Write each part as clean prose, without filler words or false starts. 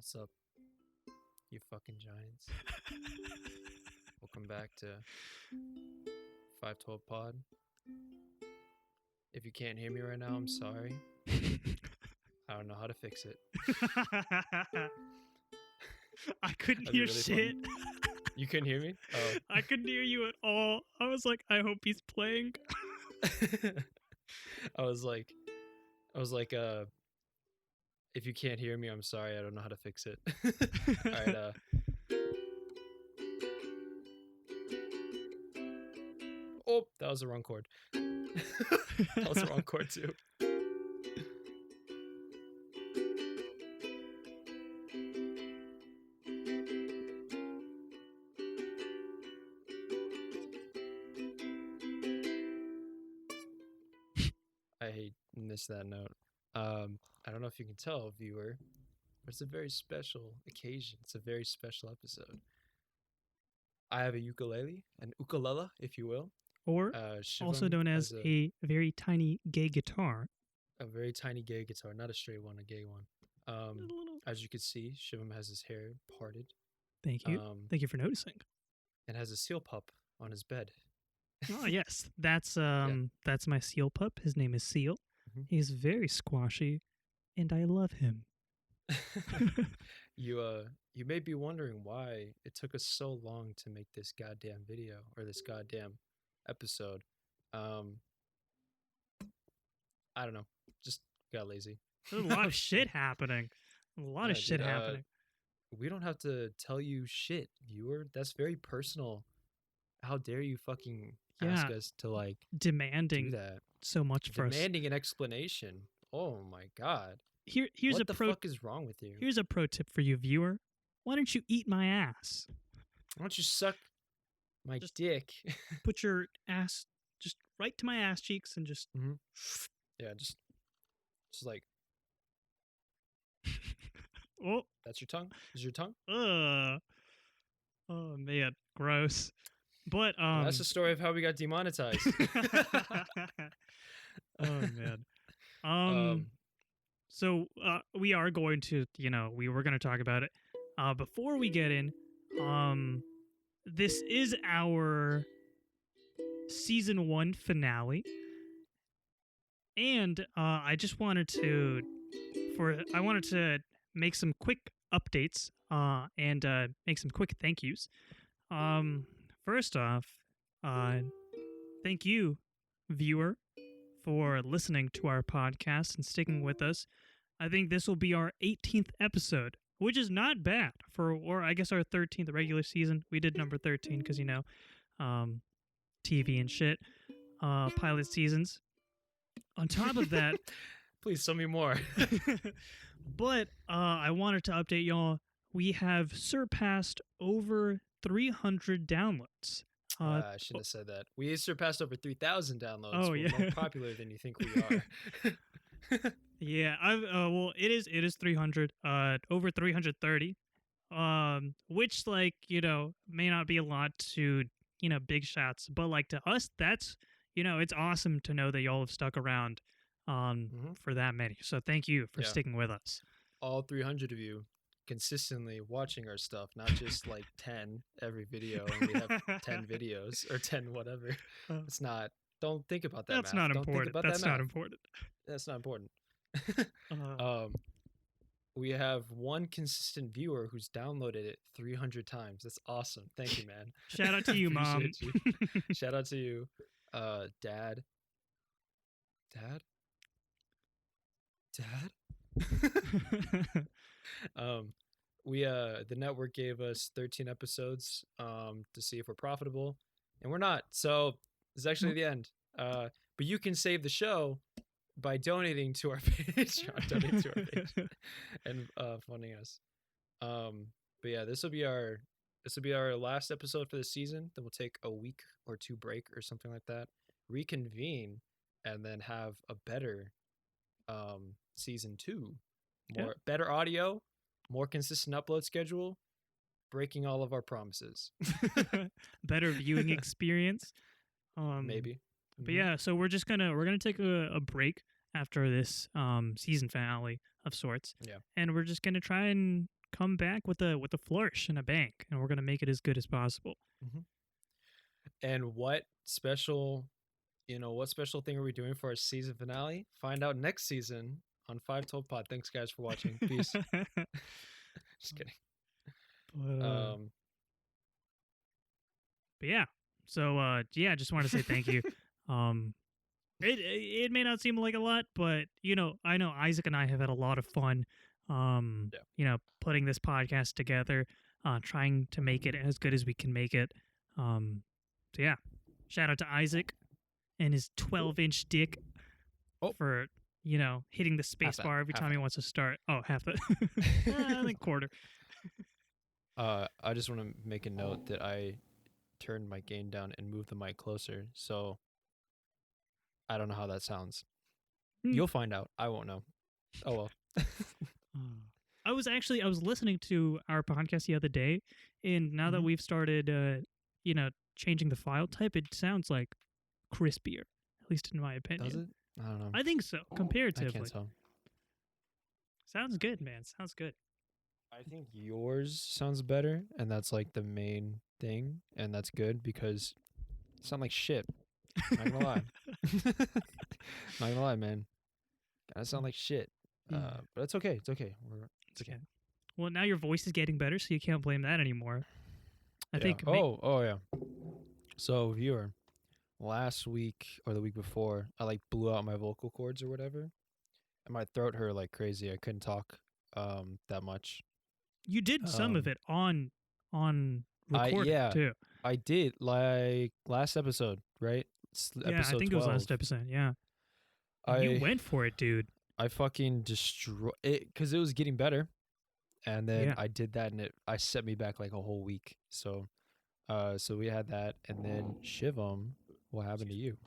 What's up, you fucking giants? Welcome back to 512 Pod. If you can't hear me right now, I'm sorry. I don't know how to fix it. I couldn't That'd be hear really shit. You couldn't hear me? Oh. I couldn't hear you at all. I was like, I hope he's playing. I was like, if you can't hear me, I'm sorry. I don't know how to fix it. All right, Oh, that was the wrong chord. That was the wrong chord too. I missed that note. I don't know if you can tell, viewer, but it's a very special occasion. It's a very special episode. I have a ukulele, an ukulele, if you will. Or also Shivam known as has a very tiny gay guitar. a very tiny gay guitar, not a straight one, a gay one. As you can see, Shivam has his hair parted. Thank you. Thank you for noticing. And has a seal pup on his bed. Oh yes, that's my seal pup. His name is Seal. Mhm. He's very squashy, and I love him. You may be wondering why it took us so long to make this goddamn video or this goddamn episode. I don't know, just got lazy. There's a lot of shit happening. A lot of Yeah, shit dude, happening. We don't have to tell you shit, viewer. That's very personal. How dare you fucking ask us to like do Demanding that? so much for us. Demanding an explanation. Oh my god. Here's What a the pro. fuck is wrong with you? Here's a pro tip for you, viewer. Why don't you eat my ass? Why don't you suck my Just- dick? Put your ass just right to my ass cheeks and just. Yeah, just like Oh, that's your tongue. Is your tongue? oh man, gross. But That's the story of how we got demonetized. Oh man. So we are going to, we were going to talk about it. Before we get in, this is our season 1 finale, and I just wanted to make some quick updates and make some quick thank yous. First off, thank you, viewer, for listening to our podcast and sticking with us. I think this will be our 18th episode, which is not bad or I guess our 13th regular season. We did number 13 because, TV and shit, pilot seasons. On top of that, Please tell me more. but I wanted to update y'all. We have surpassed over 300 downloads. I shouldn't have said that. We surpassed over 3,000 downloads. Oh, We're yeah. more popular than you think we are. Yeah, well, it is 300, over 330, which may not be a lot to big shots, but like to us, that's it's awesome to know that y'all have stuck around for that many. So thank you for sticking with us. All 300 of you consistently watching our stuff, not just like 10 every video, and we have 10 videos or 10 whatever. It's not. Don't think about that. That's math. not Don't think important. about That's that not math. important. That's not important. We have one consistent viewer who's downloaded it 300 times. That's awesome. Thank you, man. Shout out to you, Mom. Appreciate you. Shout out to you, Dad. The network gave us 13 episodes to see if we're profitable, and we're not. So it's actually the end. But you can save the show by donating to our page, and funding us. But yeah, this will be our last episode for the season. Then we'll take a week or two break or something like that, reconvene, and then have a better season 2. Better audio, more consistent upload schedule, breaking all of our promises. Better viewing experience. Maybe. But yeah, so we're gonna take a break after this season finale of sorts. Yeah. And we're just gonna try and come back with a flourish and a bang, and we're gonna make it as good as possible. Mm-hmm. And what special thing are we doing for our season finale? Find out next season on 512 Pod. Thanks, guys, for watching. Peace. Just kidding. But yeah. So yeah, just want to say thank you. It may not seem like a lot, but I know Isaac and I have had a lot of fun. Putting this podcast together, trying to make it as good as we can make it. So yeah, shout out to Isaac and his 12-inch dick for hitting the space bar every time he wants to start. Oh, half the I think quarter. I just want to make a note that I turned my gain down and moved the mic closer, so I don't know how that sounds. You'll find out. I won't know. Oh well. I was listening to our podcast the other day, and now that we've started changing the file type, it sounds like crispier, at least in my opinion. Does it? I don't know. I think so, comparatively. I can't tell. Sounds good, man. Sounds good. I think yours sounds better, and that's like the main thing, and that's good because you sound like shit. Not gonna lie. Not gonna lie, man. Gotta sound like shit. But it's okay. It's okay. It's okay. Well, now your voice is getting better, so you can't blame that anymore. I think. Oh yeah. So viewer, last week or the week before, I like blew out my vocal cords or whatever, and my throat hurt like crazy. I couldn't talk that much. You did some of it on recording too. I did, like last episode, right? Yeah, I think 12. it was last episode. Yeah, you went for it, dude. I fucking destroyed it because it was getting better, and then I did that, and I set me back like a whole week. So we had that, and then Shivam, what happened to you?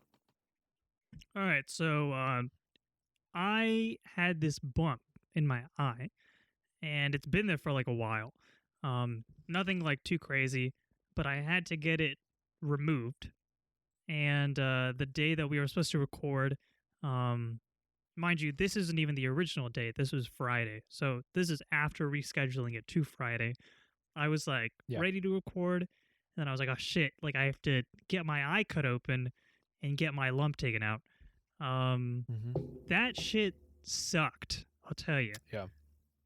All right, so I had this bump in my eye, and it's been there for like a while. Nothing like too crazy, but I had to get it removed. And the day that we were supposed to record, mind you, this isn't even the original date. This was Friday. So this is after rescheduling it to Friday. I was like ready to record. And then I was like, oh shit, like I have to get my eye cut open and get my lump taken out. That shit sucked, I'll tell you. Yeah.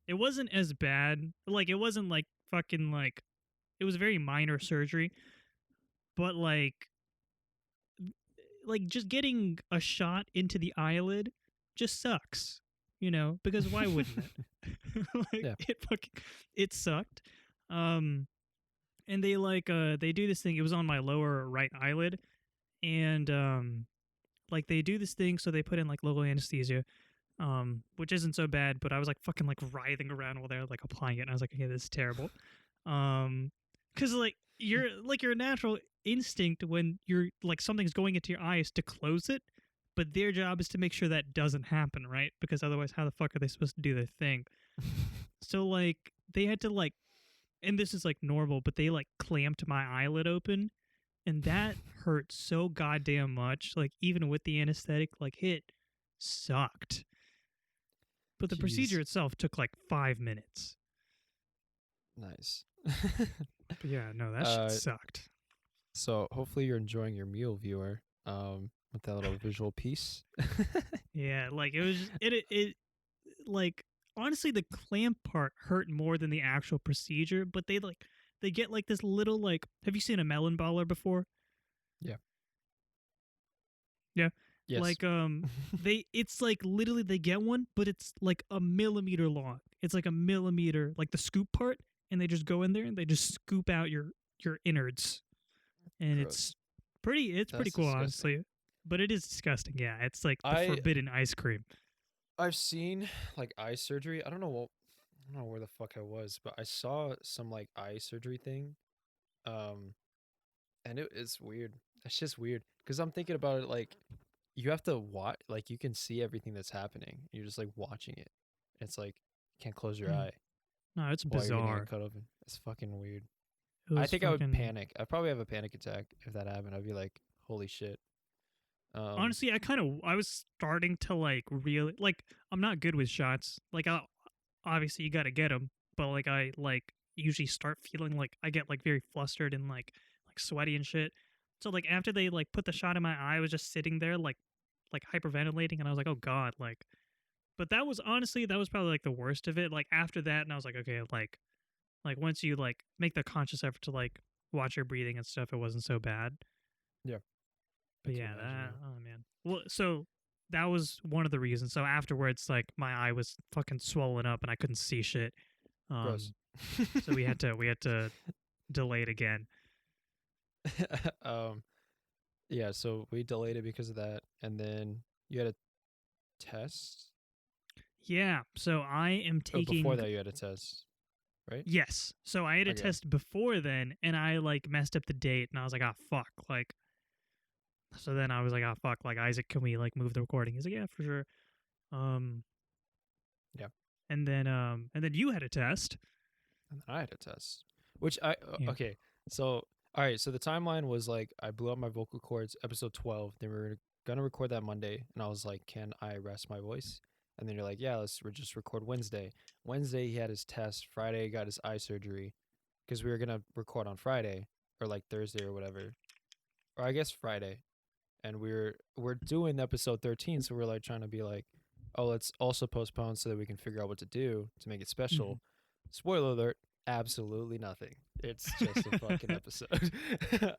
It wasn't as bad. Like, it wasn't like fucking like, it was very minor surgery. But like just getting a shot into the eyelid just sucks, because why wouldn't it? It sucked. And they they do this thing. It was on my lower right eyelid, and they do this thing. So they put in like local anesthesia, which isn't so bad. But I was like fucking like writhing around while they're like applying it, and I was like, okay, this is terrible. Because your natural instinct when you're like something's going into your eyes to close it, but their job is to make sure that doesn't happen, right? Because otherwise, how the fuck are they supposed to do their thing? So like they had to like, and this is like normal, but they like clamped my eyelid open, and that hurt so goddamn much. Like even with the anesthetic, like it sucked. But the procedure itself took like 5 minutes. Nice. But yeah, no, that shit sucked. So hopefully you're enjoying your meal, viewer, with that little visual piece. Yeah, like it was it like honestly the clamp part hurt more than the actual procedure, but they get like this little like, have you seen a melon baller before? Yeah. Yeah. Yes. Like it's like literally they get one, but it's like a millimeter long. It's like a millimeter, like the scoop part, and they just go in there and they just scoop out your innards. And Gross. it's pretty cool, disgusting. honestly. But it is disgusting, yeah. It's like the forbidden ice cream. I've seen like eye surgery. I don't know where the fuck I was, but I saw some like eye surgery thing. And it's weird. It's just weird. Because I'm thinking about it like you have to watch, like you can see everything that's happening. You're just like watching it. It's like you can't close your eye. No, it's while you're getting bizarre. it cut open. It's fucking weird. I think I would panic. I'd probably have a panic attack if that happened. I'd be like, holy shit. Honestly, I was starting to like really, like, I'm not good with shots. Like, obviously you got to get them, but like I like usually start feeling like I get like very flustered and like sweaty and shit. So like after they like put the shot in my eye, I was just sitting there like hyperventilating, and I was like, oh god, like. But that was honestly that was probably like the worst of it. Like after that, and I was like, okay, like once you like make the conscious effort to like watch your breathing and stuff, it wasn't so bad. Yeah. I But can yeah, imagine, that oh man. Well, so that was one of the reasons. So afterwards, like my eye was fucking swollen up and I couldn't see shit. Gross. So we had to delay it again. um, yeah. So we delayed it because of that, and then you had a test. Yeah. So I am Oh, before taking that you had a test, right? yes. So I had a Okay. test before then, and I like messed up the date, and I was like, ah, fuck, like. So then I was like, ah, fuck, like Isaac, can we like move the recording? He's like, yeah, for sure. Um, Yeah. and then you had a test. And then I had a test, which I Yeah. okay. So all right. So the timeline was like I blew up my vocal cords, episode 12. Then we were gonna record that Monday, and I was like, "Can I rest my voice?" And then you're like, "Yeah, let's just record Wednesday." Wednesday he had his test. Friday he got his eye surgery, because we were gonna record on Friday or like Thursday or whatever, or I guess Friday. And we're doing episode 13, so we're like trying to be like, oh, let's also postpone so that we can figure out what to do to make it Mhm. special. Spoiler alert, absolutely nothing. It's just a fucking episode.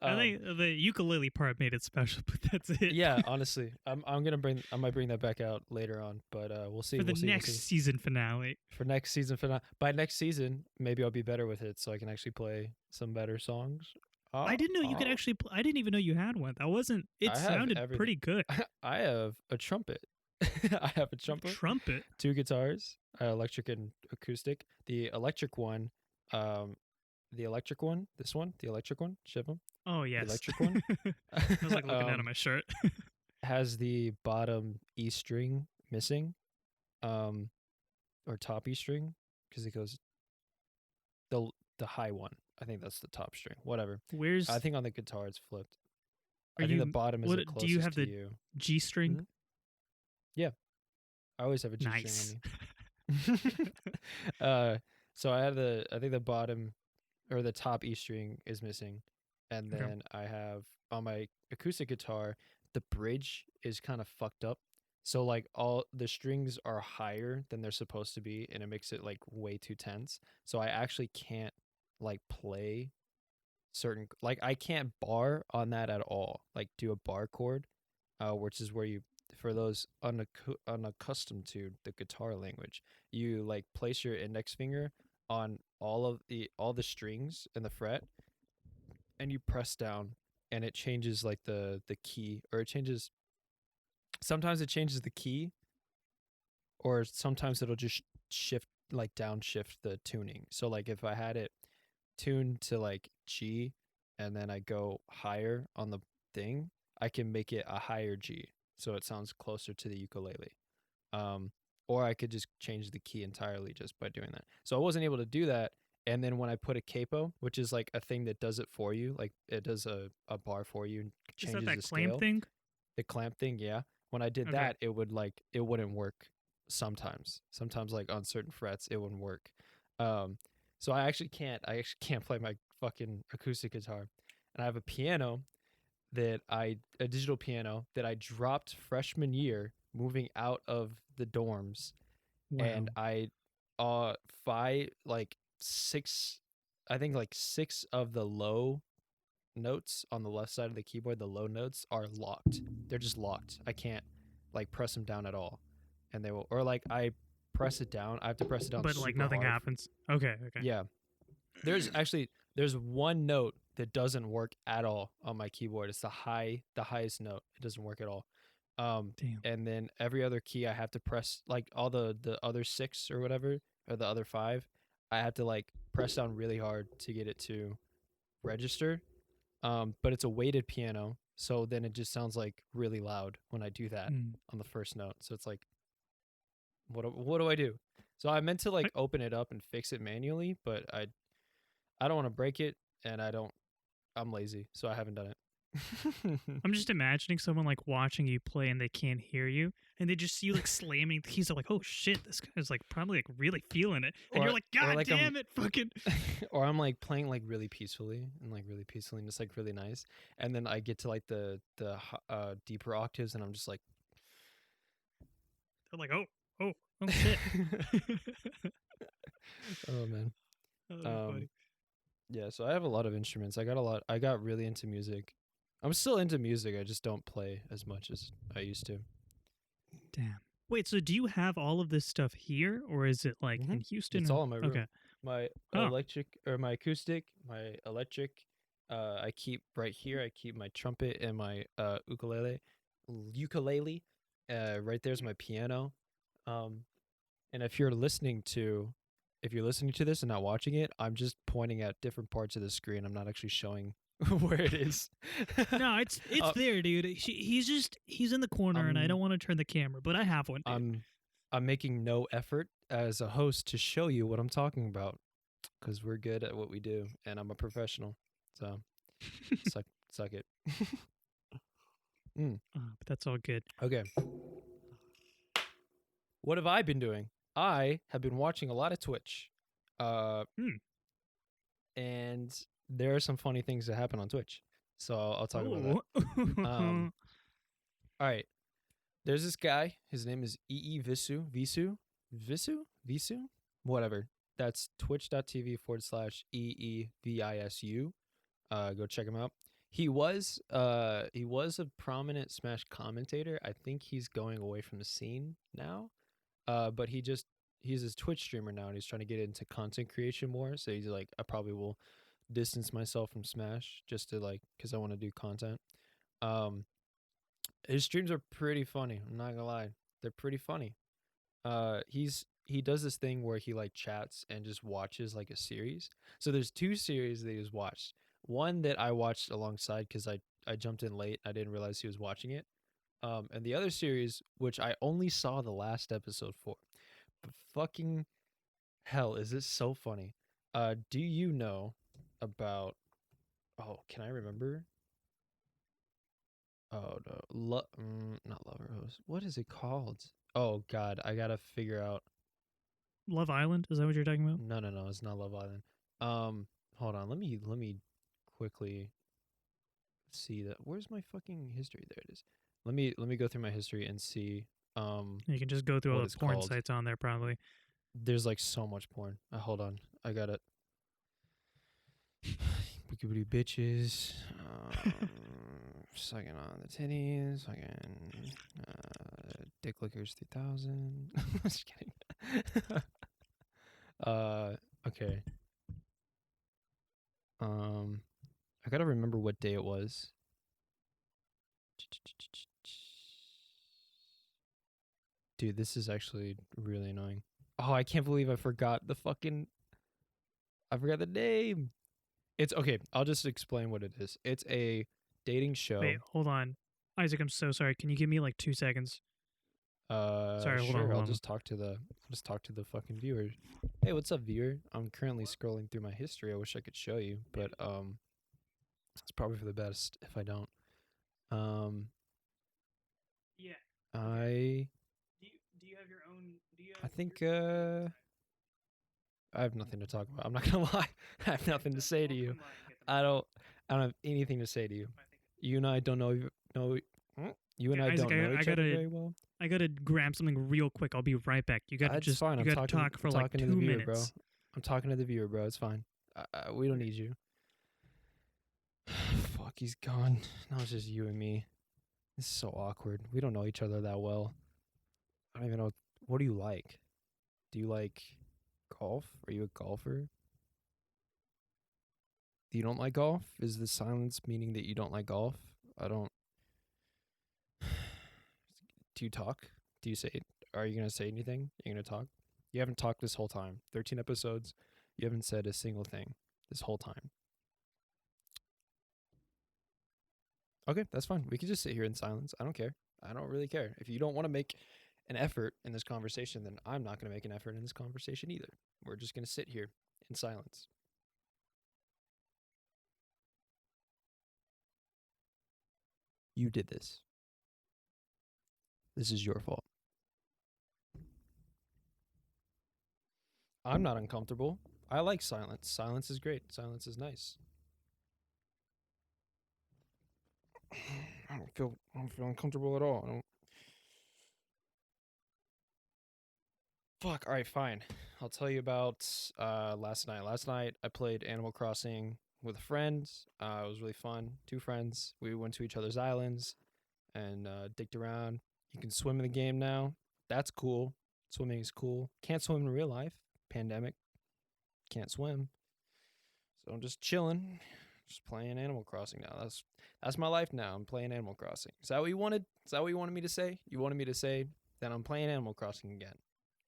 I think the ukulele part made it special, but that's it. Yeah, honestly, I might bring that back out later on, but we'll see. For the We'll see. next We'll see. season finale. For next season, by next season, maybe I'll be better with it, so I can actually play some better songs. I didn't know you could actually. I didn't even know you had one. That wasn't. It I have sounded everything. pretty good. I have a trumpet. I have a trumpet, Trumpet. 2 guitars, electric and acoustic. The electric one, um, this one, the electric one, Shivam, Oh the yes. electric one, I was like looking down at my shirt. has the bottom E string missing, um, or top E string, because it goes the the high one. I think that's the top string. Whatever. Where's? I think on the guitar it's flipped. Are I think the you? bottom is What the do you closest have to the you. G string? Mhm. Yeah, I always have a G Nice. string on me. So I think the bottom or the top E string is missing, and Okay. then I have on my acoustic guitar the bridge is kind of fucked up. So like all the strings are higher than they're supposed to be, and it makes it like way too tense. So I actually can't like play certain like I can't bar on that at all. Like do a bar chord, which is where you for those unaccustomed to the guitar language, you like place your index finger on all the strings in the fret, and you press down, and it changes like the key, or it changes. Sometimes it changes the key, or sometimes it'll just shift like downshift the tuning. So like if I had it tuned to like G, and then I go higher on the thing, I can make it a higher G, so it sounds closer to the ukulele. Um, or I could just change the key entirely just by doing that. So I wasn't able to do that. And then when I put a capo, which is like a thing that does it for you, like it does a bar for you and Is that changes that the clamp scale, thing? the clamp thing, yeah. When I did Okay. that, it would like it wouldn't work sometimes. Sometimes like on certain frets, it wouldn't work. Um, so I actually can't play my fucking acoustic guitar. And I have a digital piano that I dropped freshman year moving out of the dorms, and Wow. I five like six I think like 6 of the low notes on the left side of the keyboard, the low notes are locked. They're just locked. I can't like press them down at all. And they will, or like I press it down, I have to press it down But like super nothing hard. happens. Okay. Okay. Yeah. There's one note that doesn't work at all on my keyboard. It's the highest note. It doesn't work at all. Damn. And then every other key I have to press, like all the other 6 or whatever, or the other 5, I have to like press down really hard to get it to register. But it's a weighted piano, so then it just sounds like really loud when I do that Mm. on the first note. So it's like, what do I do? So I meant to like open it up and fix it manually, but I don't want to break it, and I'm lazy, so I haven't done it. I'm just imagining someone like watching you play and they can't hear you, and they just see you like slamming the keys. They're like, "Oh shit, this guy's like probably like really feeling it," and you're like, or "God like damn it, fucking!" or I'm like playing like really peacefully and just like really nice, and then I get to like the deeper octaves, and I'm just like, They're like, oh shit." oh man. Oh, that'd be Um, funny. yeah. So I have a lot of instruments. I got a lot. I got really into music. I'm still into music. I just don't play as much as I used to. Damn. Wait, so do you have all of this stuff here, or is it like in Houston? It's Or all in my room. okay. My Oh, electric or my acoustic, my electric. I keep right here. I keep my trumpet and my ukulele. Right there's my piano. Um, and if you're listening to this and not watching it, I'm just pointing at different parts of the screen. I'm not actually showing where it is. no, it's uh, there, dude. He's in the corner, and I I'm don't want to turn the camera, but I have one, dude. I'm making no effort as a host to show you what I'm talking about because we're good at what we do, and I'm a professional. So suck it. But that's all good. Okay. What have I been doing? I have been watching a lot of Twitch. Uh, Hmm. and there are some funny things that happen on Twitch. So I'll talk about that. Oh. All right. There's this guy. His name is Visu? Whatever. That's twitch.tv/EEVISU. Go check him out. He was a prominent Smash commentator. I think he's going away from the scene now. But he's his Twitch streamer now, and he's trying to get into content creation more. So he's like, I probably will distance myself from Smash just to like, because I want to do content. His streams are pretty funny. I'm not gonna lie, they're pretty funny. He does this thing where he like chats and just watches like a series. So there's two series that he's watched. One that I watched alongside because I jumped in late. I didn't realize he was watching it. And the other series, which I only saw the last episode for, but fucking hell, is this so funny? Do you know about? Oh, can I remember? Oh no, not Lover Host. What is it called? Oh God, I gotta figure out. Love Island? Is that what you're talking about? No, it's not Love Island. Hold on. Let me quickly see that. Where's my fucking history? There it is. Let me go through my history and see You can just go through all what the it's porn called. sites on there, probably. There's like so much porn. Hold on, I got it. Bookity bitches. Sucking on the titties. Fucking dick lickers 3000. Just kidding. Okay. I gotta remember what day it was. Dude, this is actually really annoying. Oh, I can't believe I forgot the name. It's okay. I'll just explain what it is. It's a dating show. Wait, hold on. Isaac, I'm so sorry. Can you give me like 2 seconds? Sorry, hold on, Sure. hold I'll on. just talk to the fucking viewer. Hey, what's up, viewer? I'm currently scrolling through my history. I wish I could show you, but it's probably for the best if I don't. Yeah. I Do you have your own? I think I have nothing to talk about. I'm not gonna lie. I have nothing to say to you. I don't have anything to say to you. You and I don't know you and Okay, I Isaac, don't know each other very well. I gotta grab something real quick. I'll be right back. You gotta It's fine. you gotta talk for I'm like talking to 2 the viewer, bro. minutes. I'm talking to the viewer, bro. It's fine. We don't need you. Fuck, he's gone. Now it's just you and me. This is so awkward. We don't know each other that well. I don't even know. What do you like? Do you like golf? Are you a golfer? You don't like golf? Is the silence meaning that you don't like golf? I don't. Do you talk? Do you say? Are you gonna say anything? Are you gonna talk? You haven't talked this whole time. 13 episodes. You haven't said a single thing this whole time. Okay, that's fine. We can just sit here in silence. I don't care. I don't really care. If you don't want to make an effort in this conversation, then I'm not going to make an effort in this conversation either. We're just going to sit here in silence. You did this. This is your fault. I'm not uncomfortable. I like silence. Silence is great. Silence is nice. I don't feel uncomfortable at all. I don't. Fuck. All right, fine. I'll tell you about last night. Last night I played Animal Crossing with a friend. It was really fun. 2 friends. We went to each other's islands and dicked around. You can swim in the game now. That's cool. Swimming is cool. Can't swim in real life. Pandemic. Can't swim. So I'm just chilling. Just playing Animal Crossing now. That's my life now. I'm playing Animal Crossing. Is that what you wanted? Is that what you wanted me to say? You wanted me to say that I'm playing Animal Crossing again.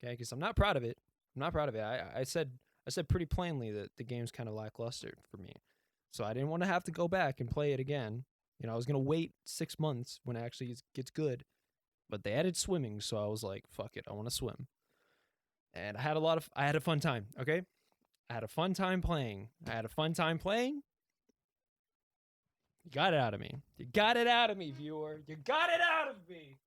Okay, because I'm not proud of it. I'm not proud of it. I said pretty plainly that the game's kind of lackluster for me. So I didn't want to have to go back and play it again. You know, I was gonna wait 6 months when it actually gets good. But they added swimming, so I was like, fuck it, I want to swim. And I had a fun time, okay? I had a fun time playing. You got it out of me. You got it out of me, viewer. You got it out of me.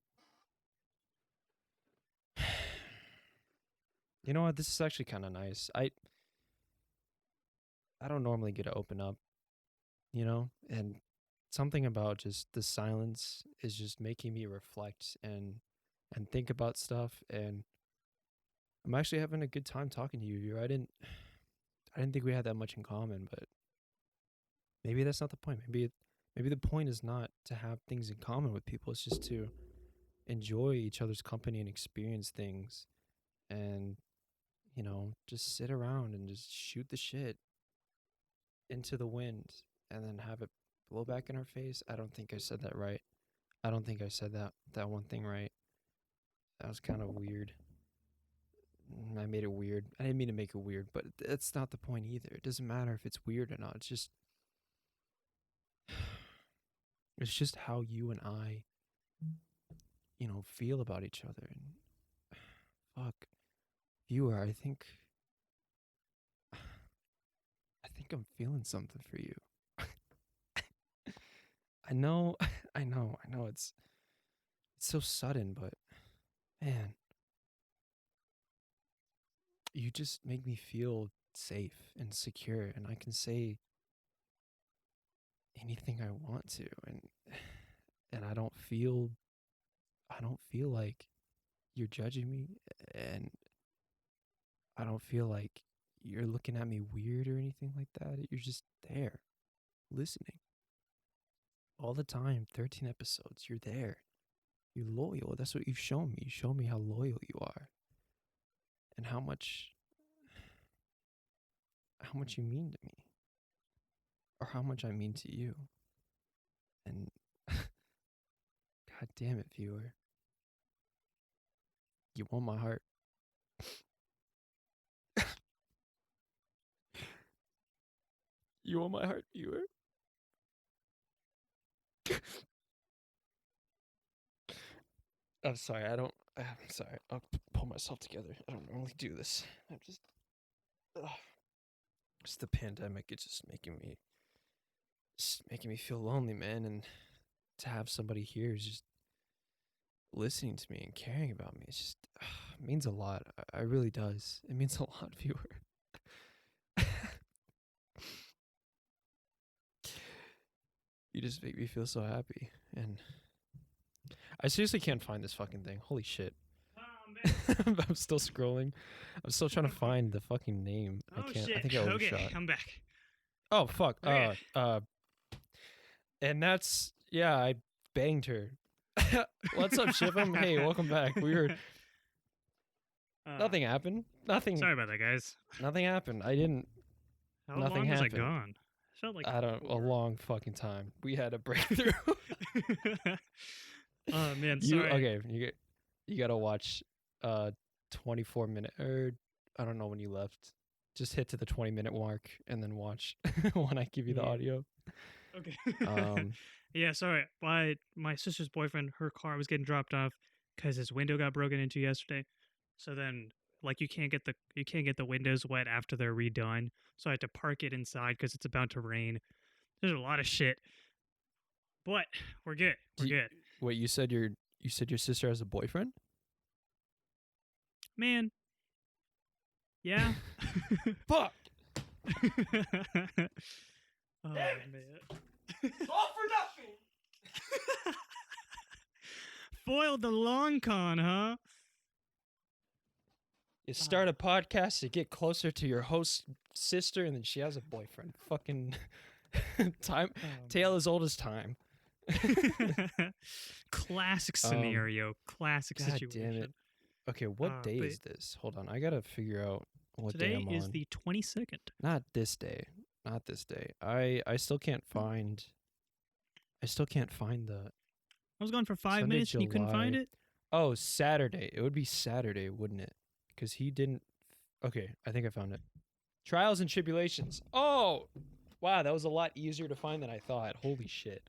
You know what? This is actually kind of nice. I don't normally get to open up, you know? And something about just the silence is just making me reflect and think about stuff, and I'm actually having a good time talking to you, viewer. I didn't think we had that much in common, but maybe that's not the point. Maybe the point is not to have things in common with people. It's just to enjoy each other's company and experience things, and you know, just sit around and just shoot the shit into the wind and then have it blow back in our face. I don't think I said that right. I don't think I said that one thing right. That was kind of weird. I made it weird. I didn't mean to make it weird, but that's not the point either. It doesn't matter if it's weird or not. It's just how you and I, you know, feel about each other. And fuck, viewer, I think I'm feeling something for you. I know, I know. It's so sudden, but man, you just make me feel safe and secure, and I can say anything I want to, and I don't feel like you're judging me, and I don't feel like you're looking at me weird or anything like that. You're just there, listening all the time. 13 episodes. You're there. You're loyal. That's what you've shown me. You show me how loyal you are, and how much you mean to me, or how much I mean to you. And god damn it, viewer, you want my heart. You want my heart, viewer. I'm sorry. I'm sorry. I'll pull myself together. I don't normally do this. I'm just. Ugh. It's the pandemic. It's just making me feel lonely, man. And to have somebody here is just listening to me and caring about me. It's just it means a lot. It really does. It means a lot, viewer. You just make me feel so happy, and I seriously can't find this fucking thing. Holy shit. I'm still scrolling. I'm still trying to find the fucking name. Oh, I can't. shit. I think I overshot. Okay, I'm back. Oh fuck. Okay. And that's I banged her. What's up, Shivum? Hey, welcome back. We were nothing happened. Nothing. Sorry about that, guys. Nothing happened. I didn't. How Nothing long was I happened. gone? I felt like I don't. A long fucking time. We had a breakthrough. Oh man, sorry. Okay. You gotta watch 24-minute, or I don't know when you left. Just hit to the 20-minute mark and then watch when I give you the audio. Okay. Yeah, sorry. My sister's boyfriend, her car was getting dropped off because his window got broken into yesterday. So then, like, you can't get the windows wet after they're redone. So I had to park it inside because it's about to rain. There's a lot of shit. but we're good. We're Do you- good. Wait, you said your sister has a boyfriend? Man. Yeah. Fuck. Oh, man. All for nothing. Foiled the long con, huh? You start a podcast to get closer to your host sister, and then she has a boyfriend. Fucking time. Tale as old as time. Classic scenario. Classic God situation. damn it. Okay, what day but is this? Hold on, I gotta figure out what day Today I'm is on. the 22nd. Not this day. Not this day. I still can't find. I still can't find the. I was gone for 5 Sunday, minutes and you couldn't find July. it? Oh, Saturday. It would be Saturday, wouldn't it? Because he didn't. Okay, I think I found it. Trials and Tribulations. Oh, wow, that was a lot easier to find than I thought. Holy shit.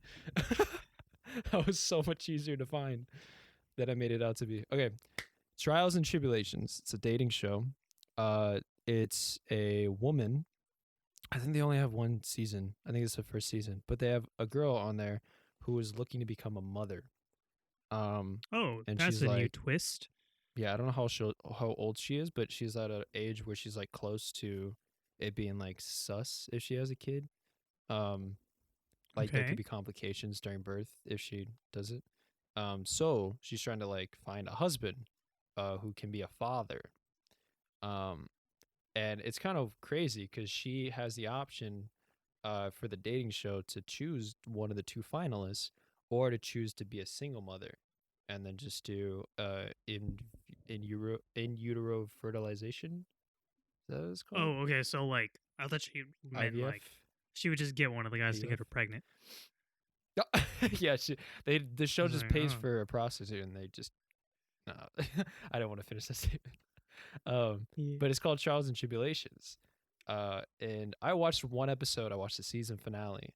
That was so much easier to find than I made it out to be. Okay, Trials and Tribulations. It's a dating show. It's a woman. I think they only have one season. I think it's the first season, but they have a girl on there who is looking to become a mother. Oh, And that's she's a new like- twist. Yeah, I don't know how old she is, but she's at an age where she's like close to it being like sus if she has a kid. Like there Okay. could be complications during birth if she does it. So she's trying to like find a husband, who can be a father. And it's kind of crazy because she has the option, for the dating show to choose one of the two finalists, or to choose to be a single mother, and then just do in utero fertilization. Is that what it's called? Oh, okay. So, like, I thought she meant, IVF. like, she would just get one of the guys to IVF? get her pregnant. Yeah, the show was just like, pays oh. for a prostitute, and they just no. I don't want to finish that statement. But it's called Trials and Tribulations. And I watched one episode. I watched the season finale.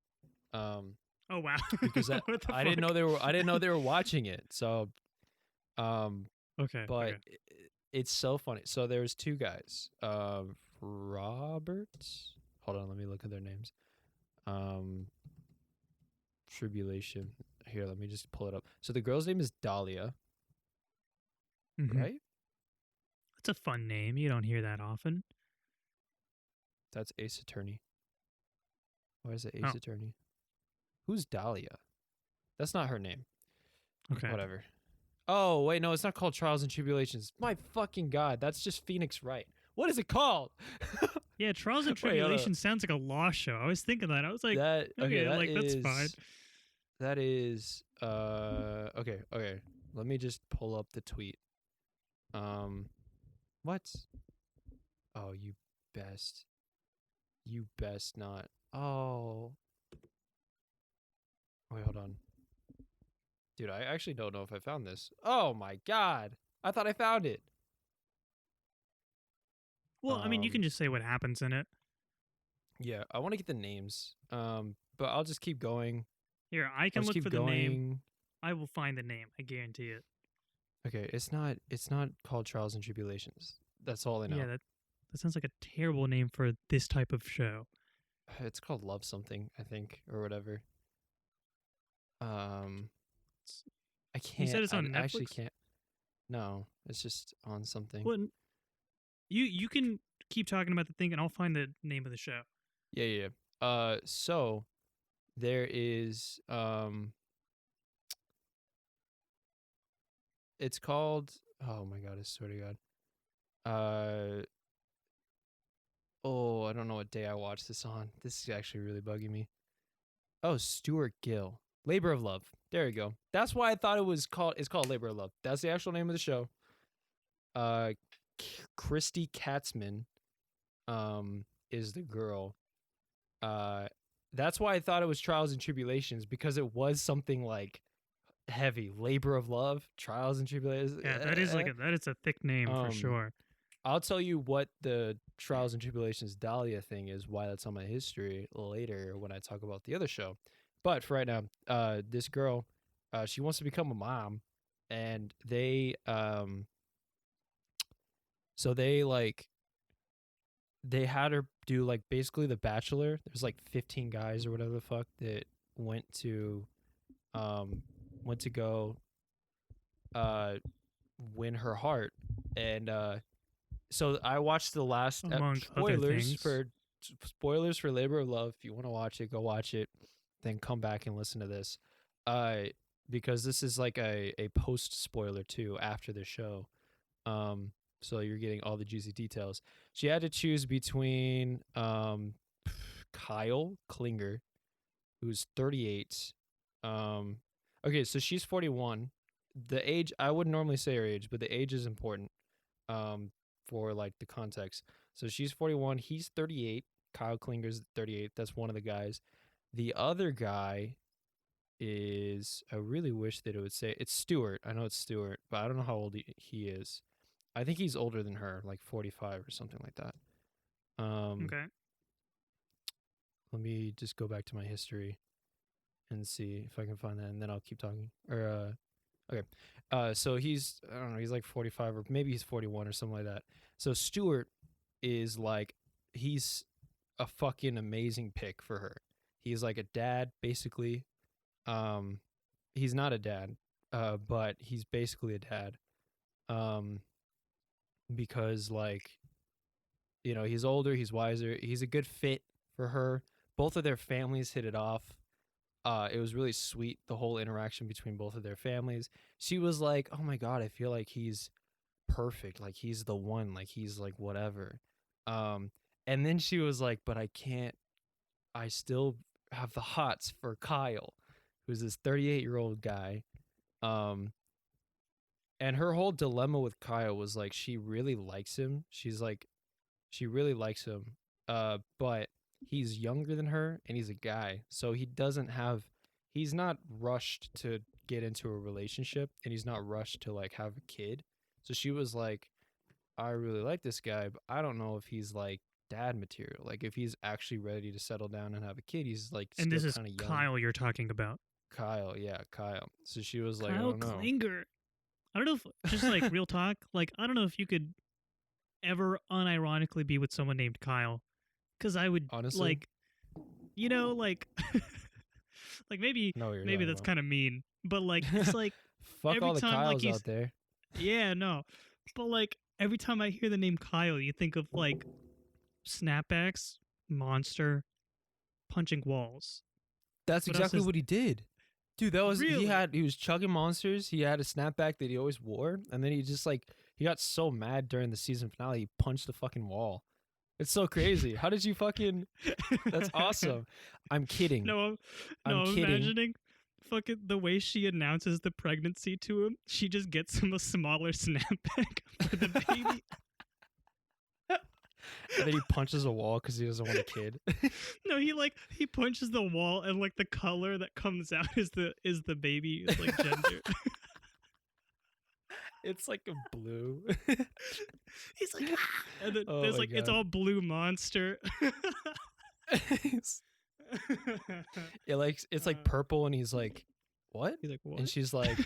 Oh, wow. Because What the I didn't fuck? know they were watching it. So, Okay. but okay. it's so funny. So there's two guys. Robert. Hold on, let me look at their names. Tribulation. Here, let me just pull it up. So the girl's name is Dahlia, Mhm. right? That's a fun name. You don't hear that often. That's Ace Attorney. Why is it Ace Oh. Attorney? Who's Dahlia? That's not her name. Okay. Whatever. Oh, wait, no, it's not called Trials and Tribulations. My fucking God, that's just Phoenix Wright. What is it called? Yeah, Trials and Wait, hold up. Tribulations sounds like a law show. I was thinking that. I was like, that okay, that like, that's fine. That is okay. Let me just pull up the tweet. What? Oh, you best not. Oh. Wait, hold on. Dude, I actually don't know if I found this. Oh my God. I thought I found it. Well, I mean, you Um, can just say what happens in it. Yeah, I want to get the names. But I'll just keep going. Here, I I'll can just look keep for the going. name. I will find the name. I guarantee it. Okay, it's not called Trials and Tribulations. That's all I know. Yeah, that sounds like a terrible name for this type of show. It's called Love Something, I think, or whatever. I can't. said it's on I actually Netflix? can't. No, it's just on something. Well, you can keep talking about the thing, and I'll find the name of the show. Yeah. So there is it's called. Oh my God! I swear to God. Oh, I don't know what day I watched this on. This is actually really bugging me. Oh, Stuart Gill. Labor of Love. There you go. That's why I thought it's called Labor of Love. That's the actual name of the show. Christy Katzman is the girl. That's why I thought it was Trials and Tribulations, because it was something like heavy. Labor of Love, Trials and Tribulations. Yeah, that is a thick name for sure. I'll tell you what the Trials and Tribulations Dahlia thing is, why that's on my history later when I talk about the other show. But for right now, this girl, she wants to become a mom, and they had her do like basically The Bachelor. There's like 15 guys or whatever the fuck that went to went to go uh win her heart, and so I watched the last Among other spoilers things. for Labor of Love. If you want to watch it, go watch it. Then come back and listen to this, uh, because this is like a post spoiler too after the show. Um, so you're getting all the juicy details. She had to choose between Kyle Klinger, who's 38. Um, okay, so she's 41. The age, I wouldn't normally say her age, but the age is important um, for like the context. So she's 41. He's 38. Kyle Klinger's 38. That's one of the guys. The other guy is, I really wish that it would say, it's Stewart. I know it's Stewart, but I don't know how old he is. I think he's older than her, like 45 or something like that. Okay. Let me just go back to my history and see if I can find that, and then I'll keep talking. Okay. So he's, I don't know, he's like 45 or maybe he's 41 or something like that. So Stewart is like, he's a fucking amazing pick for her. He's like a dad, basically. Um, he's not a dad, but he's basically a dad. Um, because like, he's older, he's wiser, he's a good fit for her. Both of their families hit it off. It was really sweet, the whole interaction between both of their families. She was like, "Oh my god, I feel like he's perfect. Like he's the one. Like he's like whatever." Um, and then she was like, "But I can't. I still have the hots for Kyle, who's this 38-year-old guy." Um, and her whole dilemma with Kyle was like, she really likes him. She's like, she really likes him. But he's younger than her and he's a guy. So he's not rushed to get into a relationship and he's not rushed to like have a kid. So she was like, I really like this guy, but I don't know if he's like dad material. Like if he's actually ready to settle down and have a kid, he's like And still this is kind of young. Kyle you're talking about. Kyle, yeah, Kyle. So she was like, I Kyle don't know. Klinger. I don't know if, just like real talk, like, I don't know if you could ever unironically be with someone named Kyle. Because I would, Honestly, like, like, like know what you're maybe talking that's kind of mean, but like, it's like Fuck every all the time, like, Kyles out there. yeah, no. But like, every time I hear the name Kyle, you think of like snapbacks, monster, punching walls. That's What else exactly is what he did. Dude, really? he was chugging monsters. He had a snapback that he always wore, and then he just like he got so mad during the season finale, he punched the fucking wall. It's so crazy. How did you fucking That's awesome. I'm kidding. No, I'm I'm kidding. imagining fucking the way she announces the pregnancy to him. She just gets him a smaller snapback for the baby. And then he punches a wall because he doesn't want a kid. No, he punches the wall and like the color that comes out is the baby like gender. It's like a blue. He's like, ah! And then Oh there's my like it's god. all blue monster. It's like purple, and he's like, "What?" He's like, what? And she's like,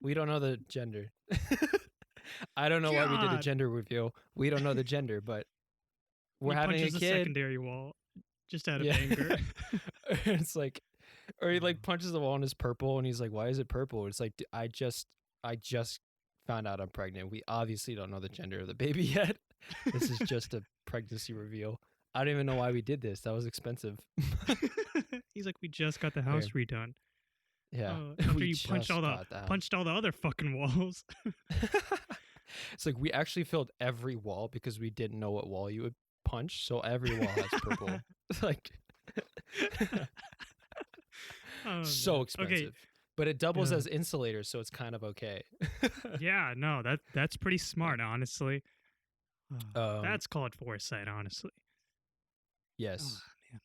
"We don't know the gender." I don't know why we did a God. gender reveal. We don't know the gender, but we're He having a punches the kid. secondary wall just out of Yeah. anger. It's like, or he like punches the wall and it's purple, and he's like, "Why is it purple?" It's like, I just found out I'm pregnant. We obviously don't know the gender of the baby yet. This is just a pregnancy reveal. I don't even know why we did this. That was expensive. He's like, we just got the house redone. Yeah, After we you punched all the punched other fucking walls. It's like we actually filled every wall because we didn't know what wall you would punch, so every wall has purple. Like so man. expensive. Okay. But it doubles Yeah. as insulator, so it's kind of okay. Yeah, no, that's pretty smart, honestly. That's called foresight, honestly. Yes.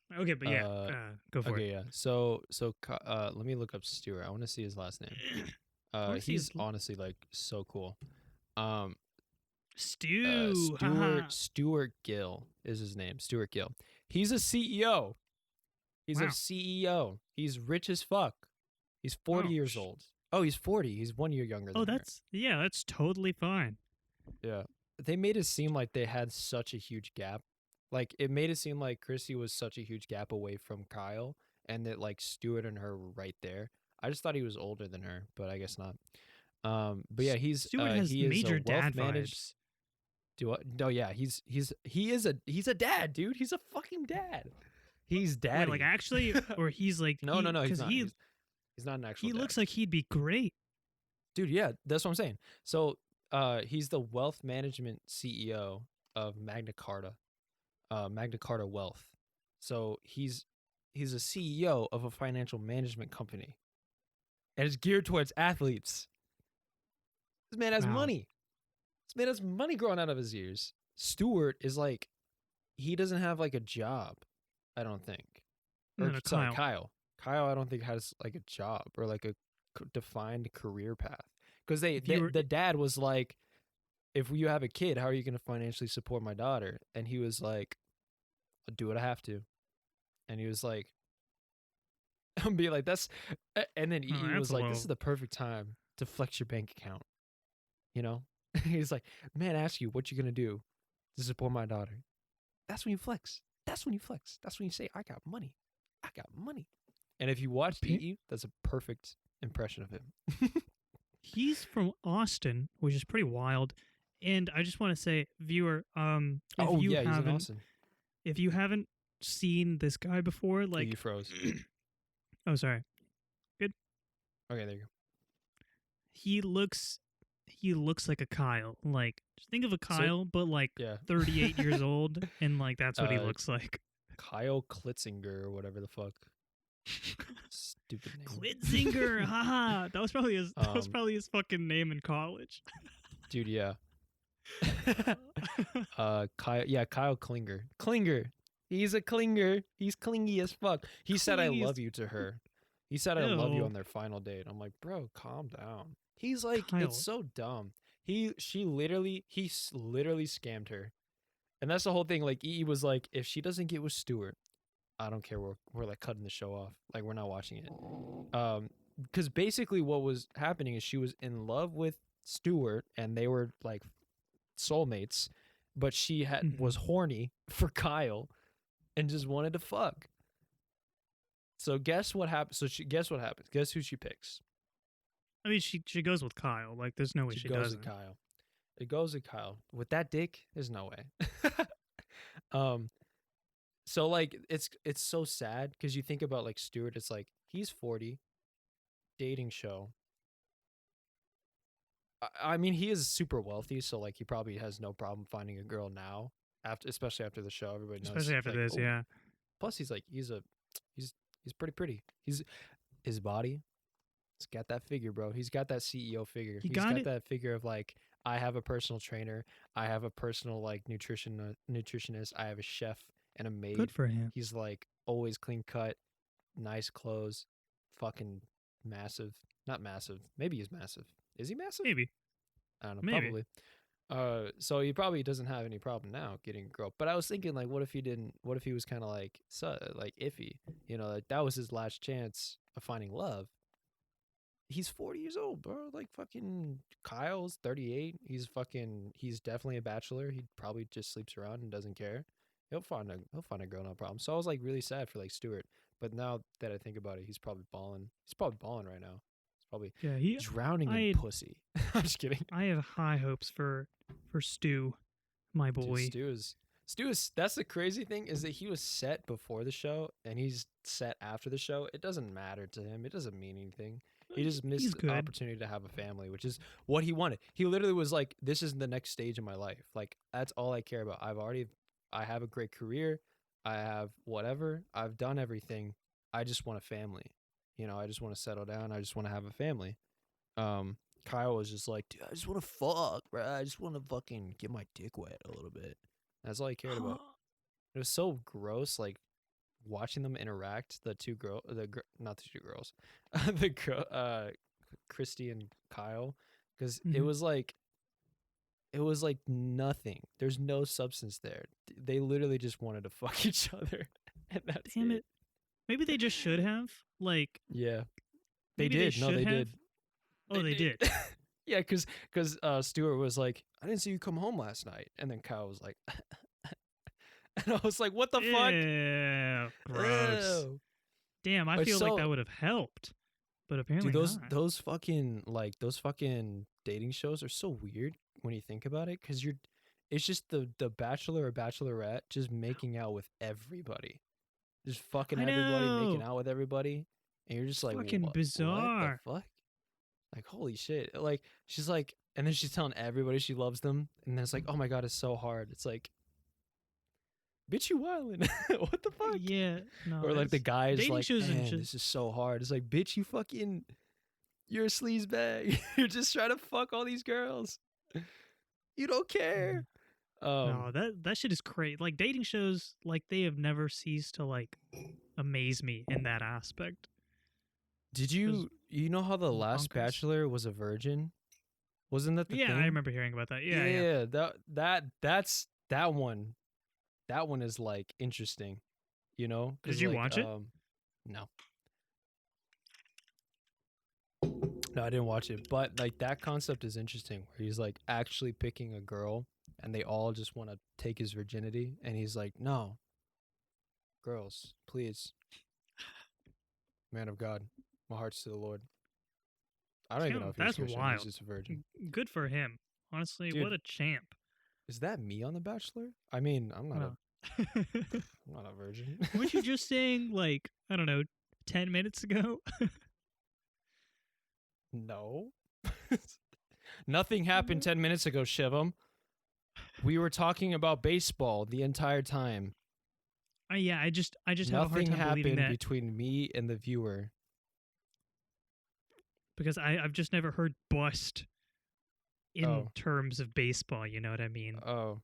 Man. Okay, but yeah, go for it. Okay, yeah. So let me look up Stewart. I want to see his last name. He's honestly like so cool. Stuart Gill is his name. Stuart Gill. He's a CEO. He's a CEO. He's rich as fuck. He's 40 years old. Oh, he's 40. He's 1 year younger than her. That's totally fine. Yeah. They made it seem like they had such a huge gap. Like it made it seem like Chrissy was such a huge gap away from Kyle, and that like Stewart and her were right there. I just thought he was older than her, but I guess not. But yeah, Stewart has he is a major wealth dad managed. vibes. Do I? No, yeah, he's a dad, dude. He's a fucking dad. He's Wait, like daddy. actually, or he's like No, no, no, he's because not. He's not an actual he dad. looks like he'd be great. Dude, yeah, that's what I'm saying. So, he's the wealth management CEO of Magna Carta Wealth. So he's a CEO of a financial management company, and it's geared towards athletes. This man has Wow. money. This man has money growing out of his ears. Stewart is like, he doesn't have like a job, I don't think. No, Or no, sorry, Kyle. Kyle. Kyle, I don't think has like a job or like a defined career path. Because Viewer, the dad was like, if you have a kid, how are you going to financially support my daughter? And he was like, I'll do what I have to. And he was like, I'm being like, that's, and then oh, he that's was a like, this is low. the perfect time to flex your bank account. You know, he's like, man, ask you what you gonna do to support my daughter. That's when you flex. That's when you flex. That's when you say, I got money. I got money. And if you watched Appa- EE, that's a perfect impression of him. He's from Austin, which is pretty wild. And I just want to say, viewer, Oh yeah, he's in Austin. if you haven't seen this guy before, Oh, you like, froze. oh, sorry, good. Okay, there you go. He looks, he looks like a Kyle. Like, just think of a So Kyle, but like yeah, 38 years old, and like that's what he uh, looks like. Kyle Klitzinger or whatever the fuck. Stupid name. Klitzinger, haha. That was probably his. That was Um, probably his fucking name in college. Dude, yeah. Kyle Klinger. Klinger. He's a clinger. He's clingy as fuck. He said I Clingy as love you to her. He said I love you ew. on their final date. I'm like, bro, calm down. He's like, it's Kyle. so dumb. He literally scammed her. And that's the whole thing. Like E was like, if she doesn't get with Stewart, I don't care. We're like cutting the show off. Like we're not watching it. Because basically what was happening is she was in love with Stewart and they were like soulmates, but she was horny for Kyle and just wanted to fuck. So guess what happens? Guess what happens? Guess who she picks? I mean, she goes with Kyle. Like, there's no way she goes doesn't. with Kyle. It goes with Kyle. With that dick, there's no way. um, so like it's so sad because you think about like Stewart. It's like he's 40, dating show. I mean, he is super wealthy, so like he probably has no problem finding a girl now. Especially after the show, everybody knows. Especially after Like, this, oh. yeah. Plus, he's like he's pretty pretty. His body. He's got that figure, bro. He's got that CEO figure. He's got that figure of like, I have a personal trainer. I have a personal like nutritionist. I have a chef and a maid. Good for him. He's like always clean cut, nice clothes, fucking massive. Not massive. Maybe he's massive. Is he massive? Maybe. I don't know. Maybe. Probably. So he probably doesn't have any problem now getting a girl. But I was thinking like, what if he didn't? What if he was kind of like iffy? You know, like that was his last chance of finding love. He's 40 years old, bro. Like fucking Kyle's 38. He's definitely a bachelor. He probably just sleeps around and doesn't care. He'll find a girl, no problem. So I was like really sad for like Stewart. But now that I think about it, he's probably balling. He's probably balling right now. He's probably drowning in pussy. I'm just kidding. I have high hopes for Stu, my boy. Dude, Stu is that's the crazy thing is that he was set before the show and he's set after the show. It doesn't matter to him. It doesn't mean anything. He just missed the opportunity to have a family, which is what he wanted. He literally was like, this is the next stage of my life. Like, that's all I care about. I have a great career. I have whatever. I've done everything. I just want a family. You know, I just want to settle down. I just want to have a family. Kyle was just like, dude, I just want to fuck, bro. I just want to fucking get my dick wet a little bit. That's all he cared about. It was so gross, like, watching them interact, not the two girls, the girl, Christy and Kyle, because it was like nothing. There's no substance there. They literally just wanted to fuck each other, and that's Damn it. Maybe they just should have. Like, yeah, they did. No, they did. Oh, they did. Yeah, because Stuart was like, I didn't see you come home last night, and then Kyle was like. And I was like, what the fuck? Yeah, gross. Ew. Damn, I It's feel like so that would have helped, but apparently dude, those not. those fucking like those fucking dating shows are so weird when you think about it, because it's just the bachelor or bachelorette just making out with everybody, just fucking I everybody, making know. out with everybody, and you're just It's like, fucking what the bizarre. fuck? Like, holy shit! Like, she's like, and then she's telling everybody she loves them, and then it's like, oh my god, it's so hard. It's like, bitch, you wildin'. What the fuck? Yeah, no, Or like the it's guy is dating like, shows and man, just this is so hard. It's like, bitch, you fucking, you're a sleaze bag. You're just trying to fuck all these girls. You don't care. no, that shit is crazy. Like dating shows, like they have never ceased to like amaze me in that aspect. Did It's you know how the last bonkers. bachelor was a virgin? Wasn't that the Yeah, I thing? remember hearing about that. Yeah, yeah. Yeah, that's that one. That one is like interesting, you know? Did Cuz you like watch it? no. No, I didn't watch it, but like that concept is interesting where he's like actually picking a girl and they all just want to take his virginity and he's like, "No, girls, please. Man of God, my heart's to the Lord." I don't even know Damn, if he was that's Christian. He's wild. just a virgin. Good for him. Honestly, what Dude, a champ. is that me on The Bachelor? I mean, Oh. I'm not a virgin. Weren't you just saying like I don't know, 10 minutes ago? No. Nothing happened Mm-hmm. 10 minutes ago, Shivam. We were talking about baseball the entire time. Yeah, I just have a hard Nothing time believing happened that between me and the viewer. because I've just never heard bust in Oh. terms of baseball. You know what I mean? Oh.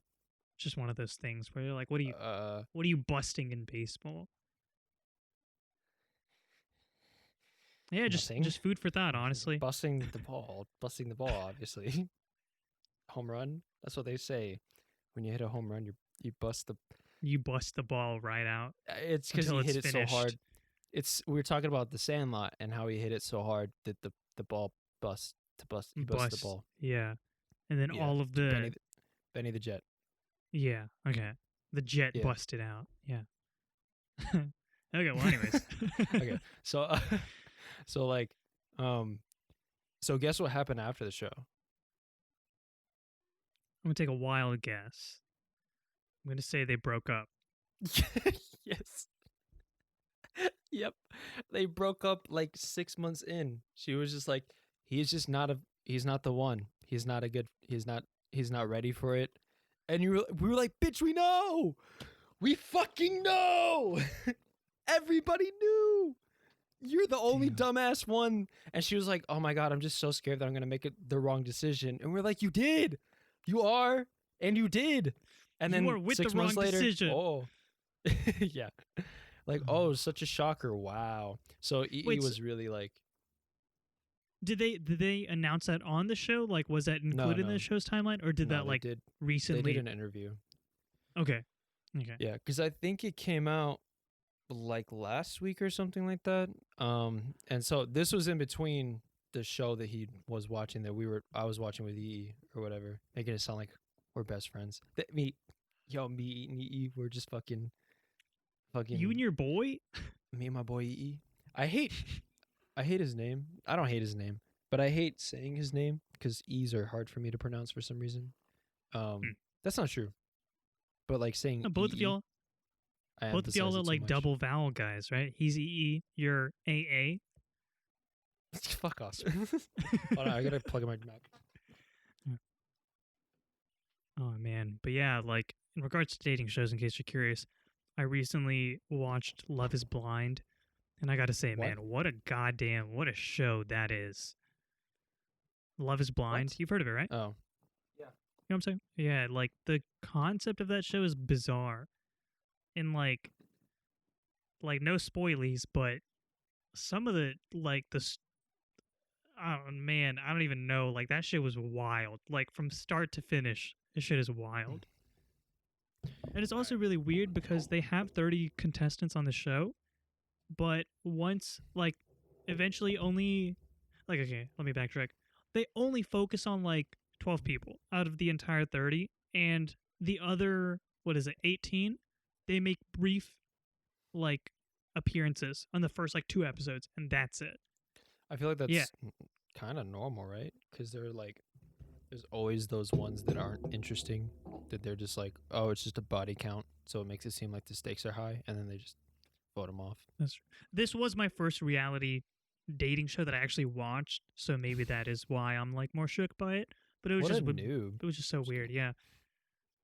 Just one of those things where you're like, Uh what are you busting in baseball? Yeah, Nothing. just food for thought. Honestly, Busting the ball. Busting the ball, obviously. Home run. That's what they say. When you hit a home run, you bust the you bust the ball right out it's cuz until he it's hit it so finished. hard. It's we were talking about the Sandlot and how he hit it so hard that the ball bust he busted the Bust, ball. yeah, and then Yeah, all of to the Benny the Jet. yeah, okay, the jet Yeah. busted out. Yeah. Okay. Well, anyways, Okay. So so like um so guess what happened after the show? I'm gonna take a wild guess. I'm gonna say they broke up. Yes. Yep. They broke up like 6 months in. She was just like, he's not the one. He's not ready for it. And we were like, bitch, we know. We fucking know. Everybody knew. You're the only Damn. dumbass one. And she was like, oh my God, I'm just so scared that I'm going to make it the wrong decision. And we're like, you did. You are. And you did. And You then are with the 6 wrong months later, decision. oh, yeah. Like, oh, such a shocker. Wow. So EE Wait, was really like, did they announce that on the show? Like, was that no, included in the no, show's timeline, or did no, that like they did recently? an interview. Okay. Okay. Yeah. Cause I think it came out like last week or something like that. And so this was in between the show that he was watching I was watching with EE or whatever, making it sound like we're best friends. Me and EE, we're just fucking You and your boy? me and my boy EE. I hate his name. I don't hate his name, but I hate saying his name because E's are hard for me to pronounce for some reason. Hmm. That's not true. But like saying Both of EE, y'all, I both of y'all emphasize are it too like much. double vowel guys, right? He's EE, you're AA. Fuck off. Hold on, I gotta plug in my Mac. Oh man, but yeah, like in regards to dating shows, in case you're curious, I recently watched Love Is Blind, and I gotta say, What? man, what a show that is. Love Is Blind, What? you've heard of it, right? Oh, You know what I'm saying? Yeah, like the concept of that show is bizarre, and like no spoilies, but some of the like oh man, I don't even know. Like that shit was wild. Like from start to finish, this shit is wild. And it's also really weird because they have 30 contestants on the show, but once like eventually only like okay, let me backtrack. They only focus on like 12 people out of the entire 30 and the other what is it, 18? They make brief like appearances on the first like 2 episodes, and that's it. I feel like Yeah, that's kind of normal, right? Because they're like, there's always those ones that aren't interesting, that they're just like, oh, it's just a body count, so it makes it seem like the stakes are high, and then they just vote them off. that's true. This was my first reality dating show that I actually watched, so maybe that is why I'm like more shook by it. But What a noob. it was just so weird. Yeah,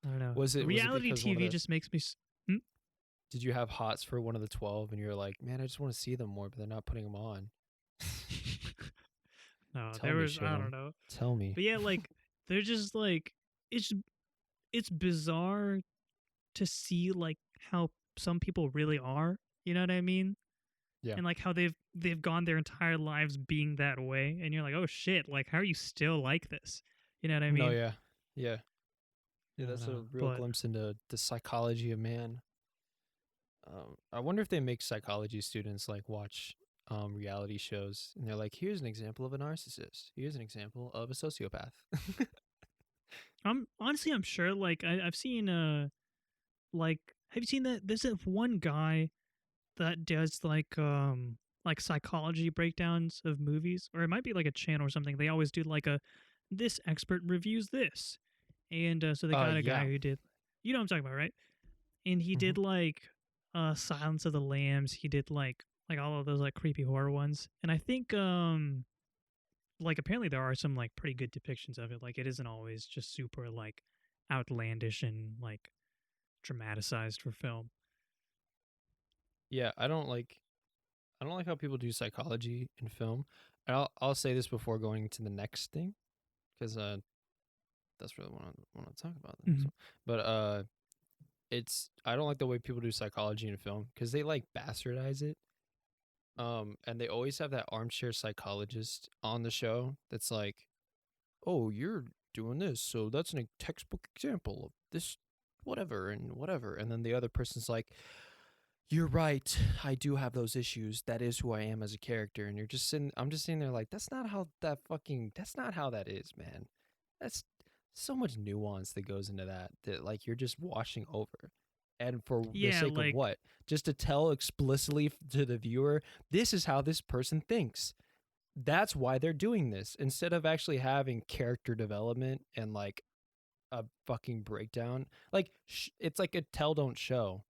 I don't know. Was it Reality because one of TV the just makes me. Hmm? did you have hots for one of the 12 and you're like, man, I just want to see them more, but they're not putting them on? No, Tell there me, was I don't Shannon. know. Tell me. But yeah, like they're just like it's it's bizarre to see like how some people really are. You know what I mean? Yeah. And like how they've gone their entire lives being that way, and you're like, oh shit, like how are you still like this? You know what I No, mean? yeah. Yeah. I Yeah, don't that's a know, real but glimpse into the psychology of man. I wonder if they make psychology students like watch reality shows and they're like, here's an example of a narcissist. Here's an example of a sociopath. I'm honestly I'm sure like I've seen like have you seen that there's that one guy that does like psychology breakdowns of movies, or it might be like a channel or something. They always do like a this expert reviews this, and so they got a guy Yeah. who did, you know what I'm talking about, right? And he Hmm. did like Silence of the Lambs. He did like all of those like creepy horror ones, and I think like apparently there are some like pretty good depictions of it. Like it isn't always just super like outlandish and like dramatized for film. Yeah, I don't like how people do psychology in film. And I'll say this before going to the next thing, because that's really what I want to talk about. The next Mm-hmm. one. But it's I don't like the way people do psychology in film because they like bastardize it. And they always have that armchair psychologist on the show that's like, oh, you're doing this, so that's a textbook example of this, whatever and whatever. And then the other person's like, you're right, I do have those issues. That is who I am as a character. And I'm just sitting there like, that's not how that is, man. That's so much nuance that goes into that like you're just washing over. And for the Yeah, sake of like what? Just to tell explicitly to the viewer, this is how this person thinks. That's why they're doing this instead of actually having character development and like a fucking breakdown. Like it's like a tell don't show,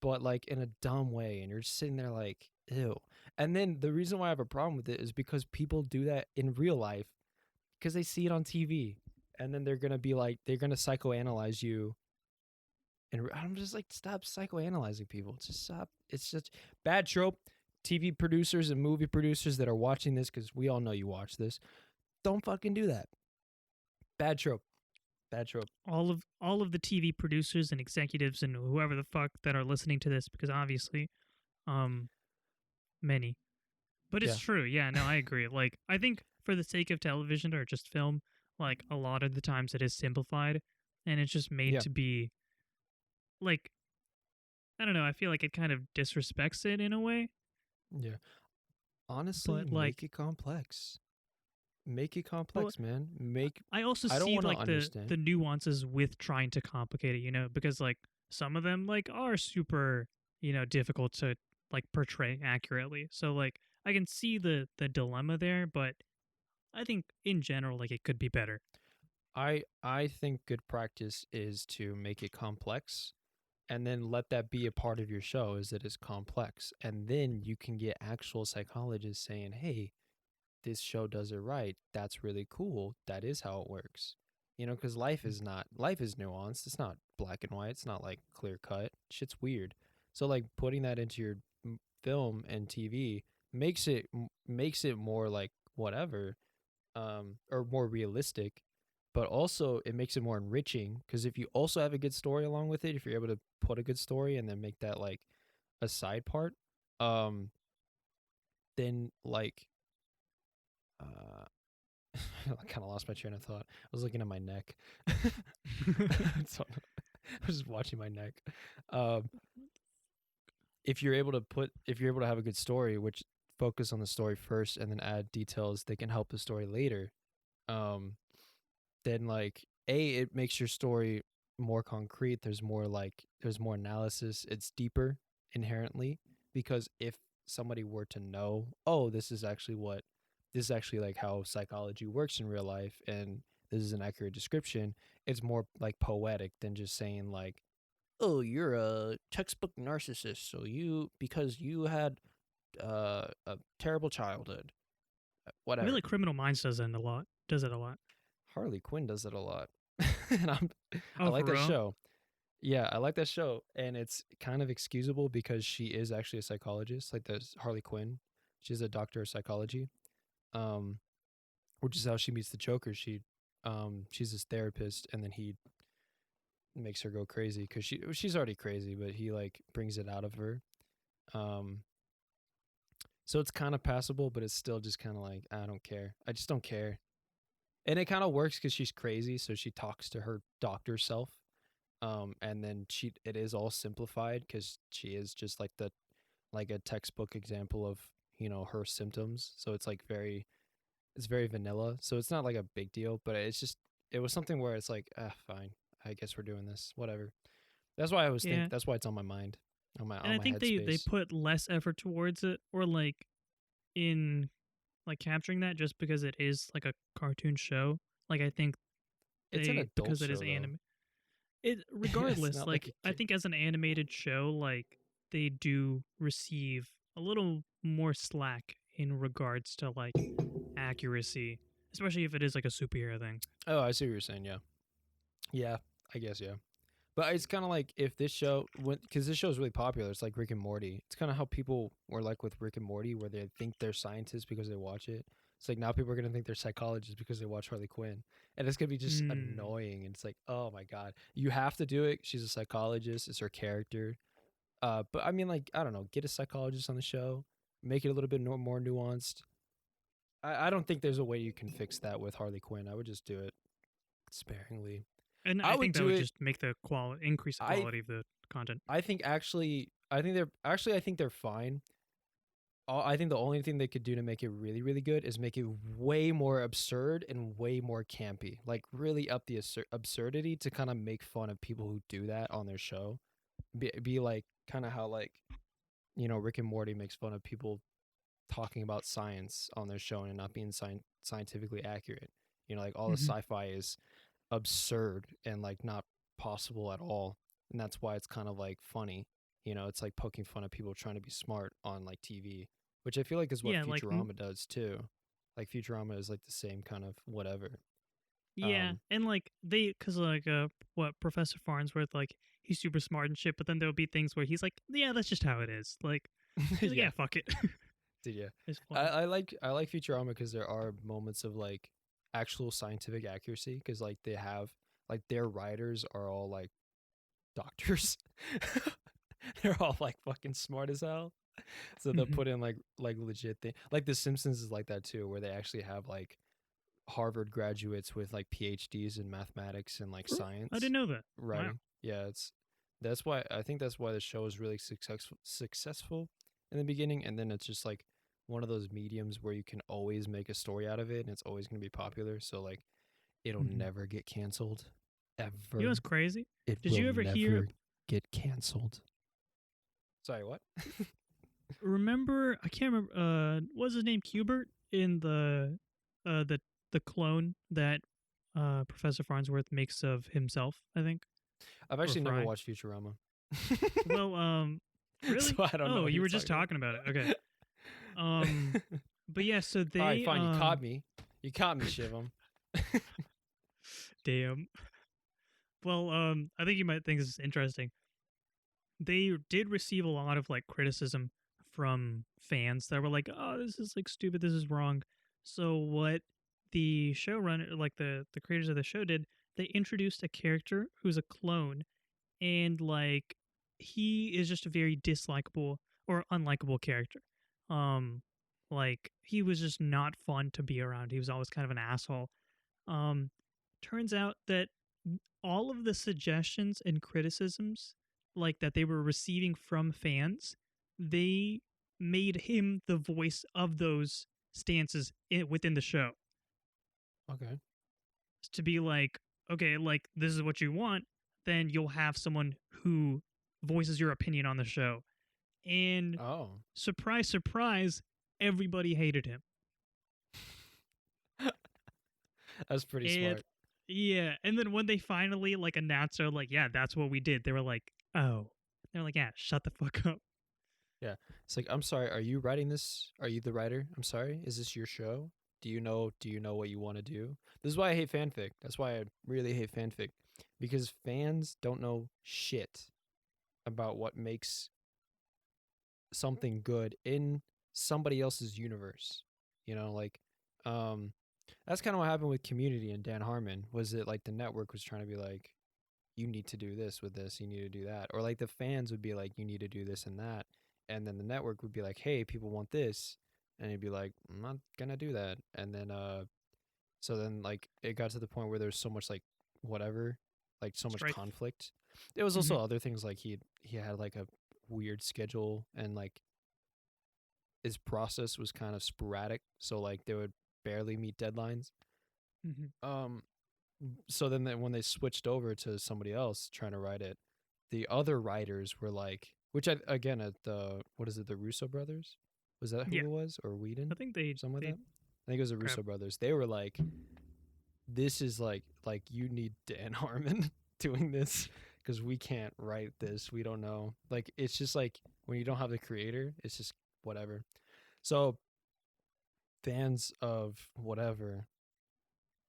but like in a dumb way, and you're just sitting there like, ew. And then the reason why I have a problem with it is because people do that in real life because they see it on TV, and then they're gonna be like, they're gonna psychoanalyze you. And I'm just like, stop psychoanalyzing people. Just stop. It's just bad trope. TV producers and movie producers that are watching this, because we all know you watch this, don't fucking do that. Bad trope. Bad trope. all of the TV producers and executives and whoever the fuck that are listening to this, because obviously, um, many. But it's Yeah. true. Yeah, no, I agree. Like, I think for the sake of television or just film, like a lot of the times it is simplified, and it's just made Yeah. to be like I don't know. I feel like it kind of disrespects it in a way. Yeah. Honestly, But make like, it complex. Make it but complex, man. Make I also I don't see want to like understand. the nuances with trying to complicate it, you know, because like some of them like are super, you know, difficult to like portray accurately. So like I can see the dilemma there, but I think in general like it could be better. I think good practice is to make it complex and then let that be a part of your show is that it's complex. And then you can get actual psychologists saying, "Hey, this show does it right. That's really cool. That is how it works." You know, cuz life is nuanced. It's not black and white. It's not like clear cut. Shit's weird. So like putting that into your film and TV makes it more like whatever, or more realistic, but also it makes it more enriching because if you also have a good story along with it, if you're able to put a good story and then make that like a side part, um, then like uh, I kind of lost my train of thought. I was looking at my neck. So, I was just watching my neck. Um, if you're able to have a good story, which focus on the story first and then add details that can help the story later, um, then like it makes your story more concrete. There's more analysis. It's deeper inherently. because if somebody were to know, oh, this is actually like how psychology works in real life, and this is an accurate description, it's more like poetic than just saying like, oh, you're a textbook narcissist, so because you had a terrible childhood, I feel whatever. like Criminal Minds does it a lot. Does it a lot? Harley Quinn does it a lot. And I Oh, like for that real? show. Yeah, I like that show, and it's kind of excusable because she is actually a psychologist, like the Harley Quinn. She's a doctor of psychology, um, which is how she meets the Joker. She's his therapist, and then he makes her go crazy because she's already crazy, but he like brings it out of her. Um, so it's kind of passable, but it's still just kind of like I don't care. I just don't care, and it kind of works because she's crazy, so she talks to her doctor self, and then it is all simplified because she is just like a textbook example of her symptoms, so it's very vanilla, so it's not like a big deal, but it was something where it's like, fine, I guess we're doing this, whatever. Yeah. That's why it's on my mind, And on I my think they headspace. put less effort towards it, or like in like capturing that, just because it is like a cartoon show. Like I think It's an they, adult because it is show though. anime. It It's regardless, not like like a I kid. think as an animated show, like they do receive a little more slack in regards to like accuracy, especially if it is like a superhero thing. Oh, I see what you're saying. Yeah, yeah, I guess, yeah. But it's kind of like if this show, because this show is really popular, it's like Rick and Morty. It's kind of how people were like with Rick and Morty, where they think they're scientists because they watch it. It's like now people are gonna think they're psychologists because they watch Harley Quinn, and it's gonna be just Hmm. annoying. And it's like, oh my god, you have to do it. She's a psychologist. It's her character. But I mean, like, I don't know, get a psychologist on the show, make it a little bit more nuanced. I don't think there's a way you can fix that with Harley Quinn. I would just do it sparingly. And I I would think that do would it. just make the quality increase the I quality of the content. I think actually, I think they're fine. I think the only thing they could do to make it really, really good is make it way more absurd and way more campy. Like really up the absurdity to kind of make fun of people who do that on their show. Be like kind of how like Rick and Morty makes fun of people talking about science on their show and not being scientifically accurate. Like all the Hmm. sci-fi is absurd and like not possible at all, and that's why it's kind of like funny. It's like poking fun at people trying to be smart on like TV, which I feel like is what Yeah, like Futurama does too. Like Futurama is like the same kind of whatever. yeah, um and like they, cause like what Professor Farnsworth, like he's super smart and shit, but then there'll be things where he's like, yeah, that's just how it is. Like he's like, yeah, yeah, fuck it. dude, yeah. It's I, funny. I like I like Futurama because there are moments of like actual scientific accuracy, because like they have like their writers are all like doctors. They're all like fucking smart as hell. So they'll Hmm. put in like legit thing. Like The Simpsons is like that too, where they actually have like Harvard graduates with like PhDs in mathematics and like I didn't science know that. Wow. writing. Yeah, that's why I think that's why the show is really successful in the beginning, and then it's just like one of those mediums where you can always make a story out of it and it's always going to be popular. So like it'll Hmm. never get canceled You know what's ever. crazy? It Did will you ever hear? never get canceled. Sorry, what? Remember? I can't remember. What was his name? Cubert in uh the the clone that Professor Farnsworth makes of himself. I think, I've or actually never Fry. watched Futurama. Well, really? So I don't know Oh, what you you're were just talking talking about it. Okay. Um, about. but yeah. So All right, they fine. You caught me. You caught me, Shivam. damn. Well, I think you might think this is interesting. They did receive a lot of like criticism from fans that were like, "Oh, this is like stupid. This is wrong." So what the showrunner, like the creators of the show did, they introduced a character who's a clone, and like he is just a very dislikable or unlikable character. Um, like he was just not fun to be around. He was always kind of an asshole. Um, turns out that all of the suggestions and criticisms like that they were receiving from fans, they made him the voice of those stances within the show, Okay. to be like, okay, like this is what you want, then you'll have someone who voices your opinion on the show. And Oh, surprise, surprise, everybody hated him. that's pretty And smart. yeah, and then when they finally like announced, they're like, "Yeah, that's what we did." They were like, "Oh," they're like, "Yeah, shut the fuck up." Yeah. It's like, I'm sorry, are you writing this? Are you the writer? I'm sorry. Is this your show? Do you know what you want to do? This is why I hate fanfic. That's why I really hate fanfic. Because fans don't know shit about what makes something good in somebody else's universe. You know, like um that's kind of what happened with Community and Dan Harmon. Was it like the network was trying to be like, you need to do this with this, you need to do that. Or like the fans would be like, you need to do this and that. And then the network would be like, hey, people want this. And he'd be like, I'm not gonna do that. And then so then like it got to the point where there's so much like whatever, like so much Strife. conflict. There was Mm-hmm. also other things like he had like a weird schedule, and like his process was kind of sporadic. So like they would barely meet deadlines. Mm-hmm. Um so then when they switched over to somebody else trying to write it, the other writers were like, which I again at the what is it, the Russo brothers? Was that who Yeah, it was, or I Whedon, think something like they that? I think it was the crap. Russo brothers. They were like, this is like you need Dan Harmon doing this because we can't write this. We don't know. Like it's just like when you don't have the creator, it's just whatever. So fans of whatever,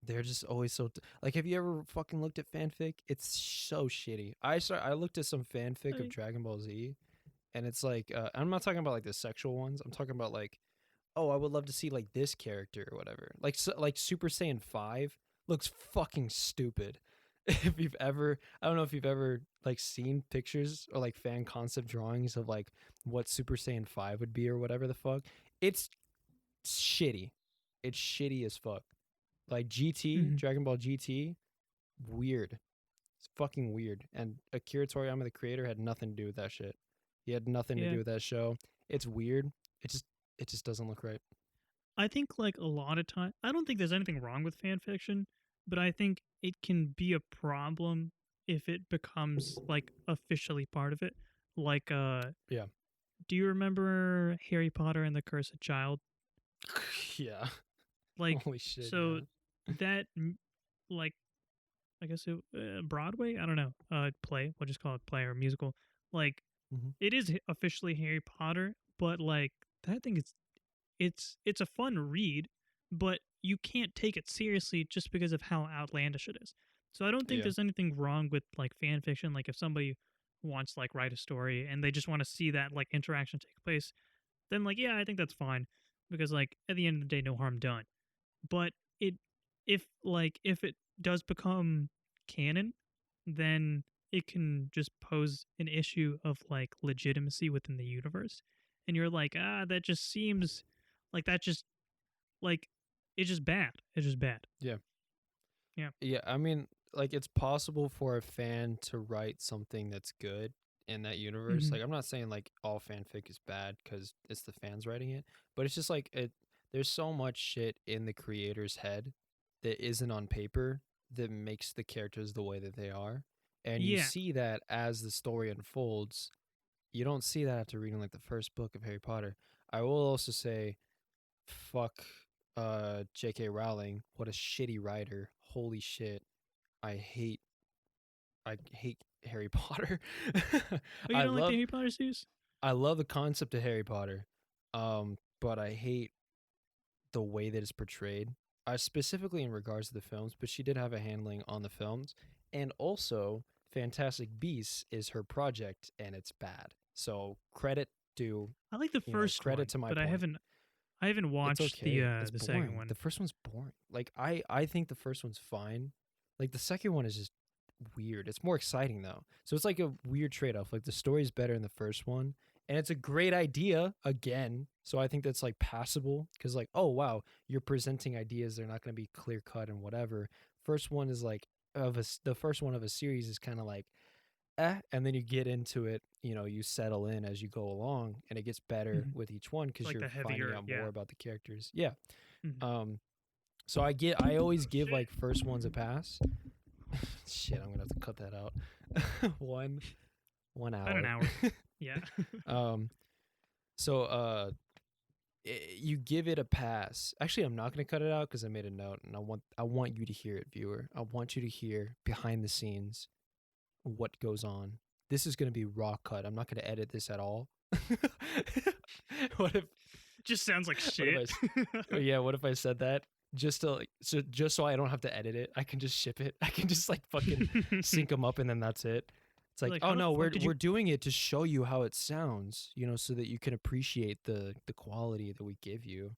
they're just always so like. Have you ever fucking looked at fanfic? It's so shitty. I looked at some fanfic of I, Dragon Ball Z, and it's like I'm not talking about like the sexual ones. I'm talking about like, oh, I would love to see like this character or whatever. Like like Super Saiyan 5 looks fucking stupid. If you've ever, I don't know if you've ever like seen pictures or like fan concept drawings of like what Super Saiyan 5 would be or whatever the fuck. It's shitty. It's shitty as fuck. Like GT, mm-hmm. Dragon Ball GT, weird. It's fucking weird. And Akira Toriyama, the creator, had nothing to do with that shit. He had nothing to Yeah, do with that show. It's weird. It just doesn't look right. I think like a lot of time, I don't think there's anything wrong with fan fiction, but I think it can be a problem if it becomes like officially part of it. Like, Yeah. do you remember Harry Potter and the Cursed Child? Yeah. Like, Holy shit, so yeah. that like I guess it Broadway. I don't know. Play. We'll just call it play or musical. Like Mm-hmm. it is officially Harry Potter, but like that thing is it's a fun read, but you can't take it seriously just because of how outlandish it is. So I don't think Yeah. there's anything wrong with like fan fiction. Like if somebody wants to like write a story and they just want to see that like interaction take place, then like yeah, I think that's fine because like at the end of the day, no harm done. But it if it does become canon, then it can just pose an issue of like legitimacy within the universe. And you're like, that just seems like that just like it's just bad. It's just bad. Yeah. Yeah. Yeah. I mean, like, it's possible for a fan to write something that's good in that universe. Mm-hmm. Like, I'm not saying like all fanfic is bad because it's the fans writing it, but it's just like there's so much shit in the creator's head that isn't on paper that makes the characters the way that they are. And you Yeah. see that as the story unfolds. You don't see that after reading like the first book of Harry Potter. I will also say, fuck J.K. Rowling. What a shitty writer. Holy shit. I hate I hate Harry Potter. Oh, you I don't like the love Harry Potter series? I love the concept of Harry Potter. But I hate the way that it's portrayed. Specifically in regards to the films, but she did have a handling on the films. And also, Fantastic Beasts is her project and it's bad. So credit to, I like the first credit one, to my but point. I haven't It's watched okay. It's the second boring. one. The first one's boring. Like I think the first one's fine. Like the second one is just weird. It's more exciting though. So it's like a weird trade-off. Like the story's better in the first one, and it's a great idea again. So I think that's like passable cuz like, oh wow, you're presenting ideas, they're not going to be clear cut and whatever. First one is like the first one of a series is kind of like and then you get into it, you settle in as you go along and it gets better Mm-hmm. with each one It's because like you're the finding heavier, out more yeah. about the characters. Yeah. Mm-hmm. um so I always Oh give shit! like first ones a pass. Shit, I'm gonna have to cut that out. one one About an hour. hour. Yeah. um, so you give it a pass. Actually, I'm not gonna cut it out because I made a note, and I want you to hear it, viewer. I want you to hear behind the scenes what goes on. This is gonna be raw cut. I'm not gonna edit this at all. what if Just sounds like what if shit. yeah, what if I said that just to like just so I don't have to edit it? I can just ship it. I can just like fucking sync them up and then that's it. It's like, Like, oh how the no, fuck we're did we're you? doing it to show you how it sounds, so that you can appreciate the quality that we give you.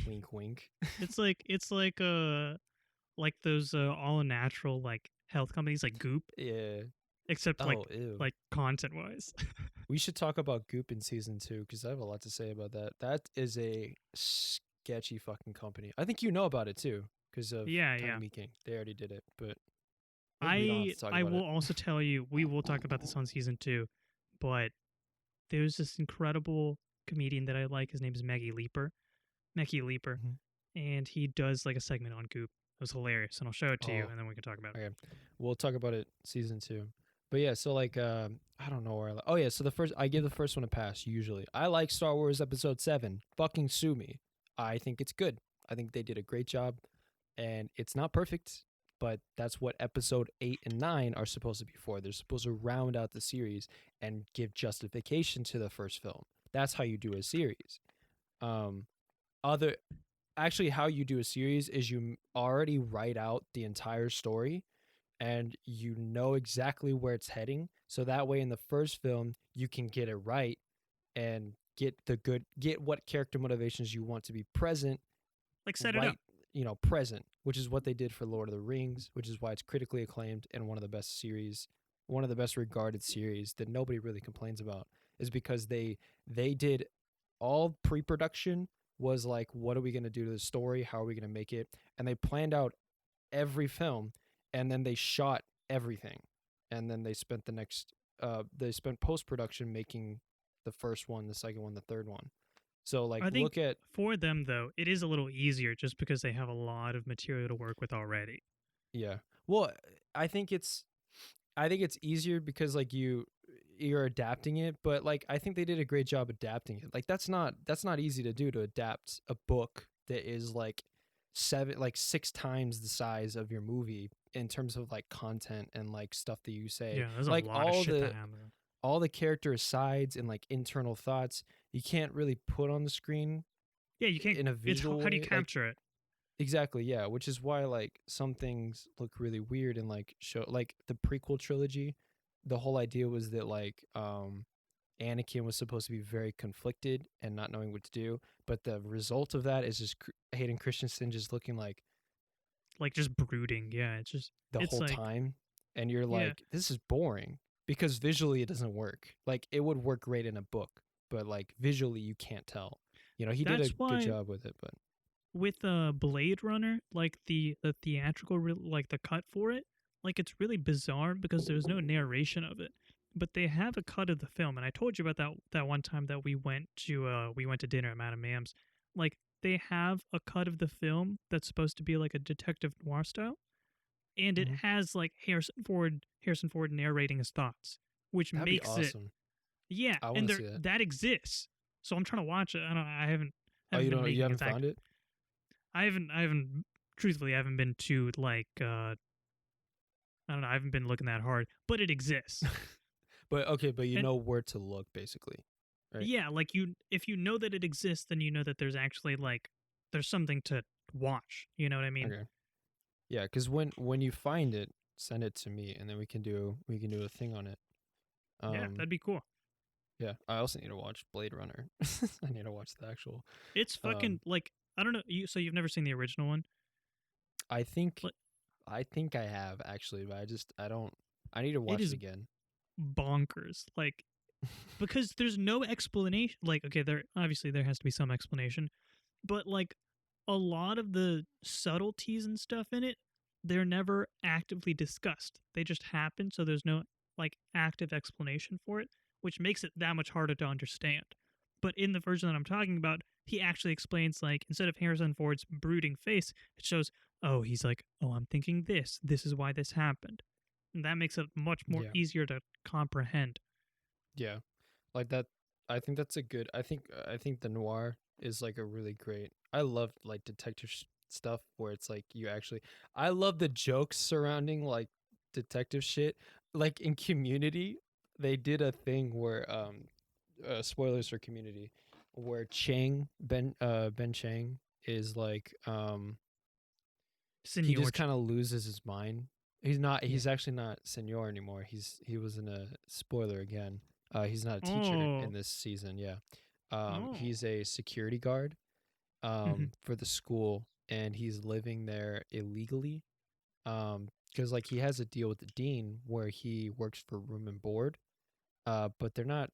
Wink, wink. It's like those all natural like health companies like Goop, Yeah. except Oh, ew. like content wise. We should talk about Goop in season 2 because I have a lot to say about that. That is a sketchy fucking company. I think you know about it too because of Yeah, Tiny yeah. Meat King. They already did it, but we don't have I to talk I about will it. also tell you we will talk about this on season 2, but there's this incredible comedian that I like. His name is Mackie Leaper, Mhm. and he does like a segment on Goop. It was hilarious, and I'll show it to you, Oh, and then we can talk about it. okay. We'll talk about it season 2. But yeah, so like I don't know where oh yeah, so I give the first one a pass usually. I like Star Wars episode 7. Fucking sue me. I think it's good. I think they did a great job and it's not perfect, but that's what episode 8 and 9 are supposed to be for. They're supposed to round out the series and give justification to the first film. That's how you do a series. Um other Actually how you do a series is you already write out the entire story and you know exactly where it's heading. So that way in the first film you can get it right and get what character motivations you want to be present Like set it up. right, present, which is what they did for Lord of the Rings, which is why it's critically acclaimed and one of the best regarded series that nobody really complains about is because they did all pre-production was like what are we going to do to the story, how are we going to make it, and they planned out every film and then they shot everything and then they spent post production making the first one, the second one, the third one. So like I look think at for them though, it is a little easier just because they have a lot of material to work with already. yeah. Well, I think it's I think it's easier because like you're adapting it, but like I think they did a great job adapting it. Like that's not easy to do, to adapt a book that is like 6 times the size of your movie in terms of like content and like stuff that you say. Yeah, there's a Like lot of shit that happened. all the character asides and like internal thoughts you can't really put on the screen Yeah, you can't. in a It's visual how do you way. Like capture it? exactly, yeah, which is why like some things look really weird and like show like the prequel trilogy. The whole idea was that like Anakin was supposed to be very conflicted and not knowing what to do, but the result of that is just Hayden Christensen just looking like Like just brooding. Yeah, the it's whole like time, and you're yeah. like, this is boring because visually it doesn't work. Like it would work great in a book, but like visually you can't tell. He did a That's good why job with it, but with Blade Runner, like the theatrical, like the cut for it, like it's really bizarre because there's no narration of it. But they have a cut of the film, and I told you about that one time that we went to dinner at Madame M's. Like they have a cut of the film that's supposed to be like a detective noir style, and it mhm. has like Harrison Ford narrating his thoughts, which That'd be makes it awesome. yeah, I want and to there see that. that exists. So I'm trying to watch it. I don't. I haven't Oh, haven't been you making haven't it that. found it? I haven't truthfully I haven't been too like I don't know. I haven't been looking that hard, but it exists. But okay, but you And know where to look basically, right? yeah, like if you know that it exists, then you know that there's actually like there's something to watch. You know what I mean? Okay. Yeah, because when you find it, send it to me, and then we can do a thing on it. Yeah, Um, that'd be cool. yeah. I also need to watch Blade Runner. I need to watch the actual. It's Um, fucking like I don't know. So you've never seen the original one? I think Like I think I have actually, but I don't. I need to it watch it is again. bonkers. Like because there's no explanation. Like okay, there has to be some explanation, but like a lot of the subtleties and stuff in it, they're never actively discussed. They just happen, so there's no like active explanation for it, which makes it that much harder to understand. But in the version that I'm talking about, he actually explains like instead of Harrison Ford's brooding face, it shows, oh, he's like, oh, I'm thinking this. This is why this happened. And that makes it much more Yeah, easier to comprehend. yeah. like that. I think that's a good. I think the noir is like a really great. I love like detective stuff where it's like you actually. I love the jokes surrounding like detective shit. Like in Community, they did a thing where spoilers for Community, where Ben Chang is like he Senor. just kind of loses his mind. He's not. Yeah. He's actually not Senor anymore. He was in a spoiler again. He's not a teacher in Oh. this season. Yeah. Oh. He's a security guard Mm-hmm. for the school, and he's living there illegally. Because like he has a deal with the dean where he works for room and board. But they're not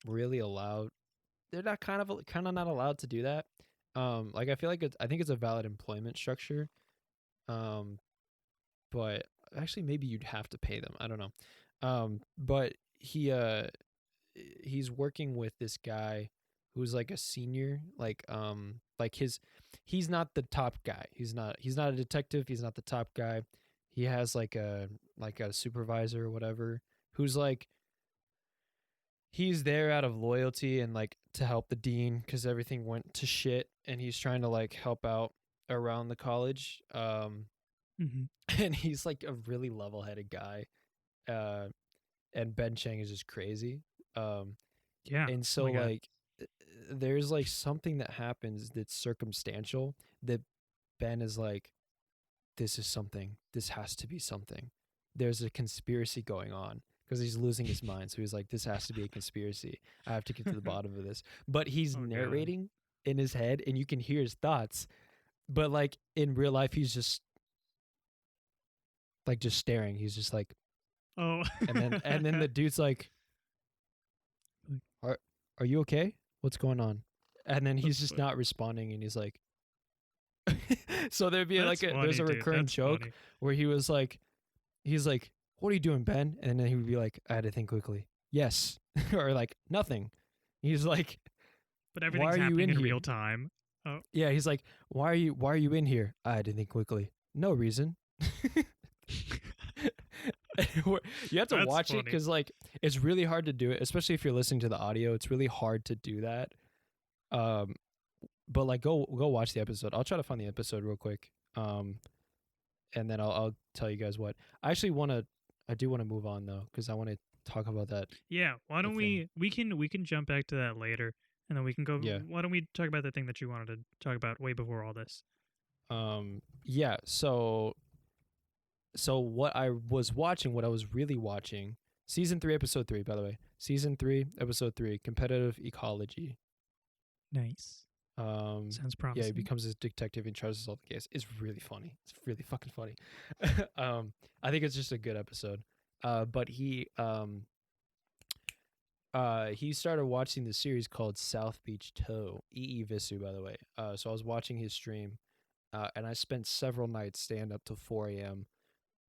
really allowed. They're not kind of not allowed to do that. Like I feel like I think it's a valid employment structure. Um, but actually maybe you'd have to pay them. I don't know. But he's working with this guy who's like a senior, like his he's not the top guy. He's not a detective, he's not the top guy. He has like a supervisor or whatever who's like he's there out of loyalty and like to help the dean cuz everything went to shit and he's trying to like help out around the college. Mm-hmm. And he's like a really level-headed guy. Uh, and Ben Chang is just crazy. Um, Yeah. and Oh so my god. like there's like something that happens that's circumstantial that Ben is like, this is something. This has to be something. There's a conspiracy going on because he's losing his mind. So he's like, this has to be a conspiracy. I have to get to the bottom of this. But he's Oh god. narrating in his head and you can hear his thoughts. But like in real life, he's just staring. He's just like, Oh. and then the dude's like, are are you okay? What's going on? And then he's That's just funny. not responding, and he's like, so there'd be That's there's funny, a dude. recurring That's joke funny. where he's like, what are you doing, Ben? And then he would be like, I had to think quickly. Yes, or like nothing. He's like, But why everything's are you happening in in here? real time. Oh, Yeah, he's like, why are you in here? I had to think quickly. No reason. You have to that's watch it funny. because like it's really hard to do it, especially if you're listening to the audio. It's really hard to do that. Um, but like go watch the episode. I'll try to find the episode real quick. And then I'll tell you guys what I do want to move on though because I want to talk about that Yeah. Why the don't thing. we can jump back to that later, and then we can go. Yeah. Why don't we talk about the thing that you wanted to talk about way before all this? Yeah. So what I was watching, what I was really watching, season 3, episode 3, by the way, season 3, episode 3, competitive ecology. Nice. Um, Sounds yeah, he promising. becomes this detective and tries to solve the case. It's really funny. It's really fucking funny. I think it's just a good episode. But he started watching the series called South Beach Toe. Visu, by the way. So I was watching his stream, and I spent several nights staying up till 4 a.m.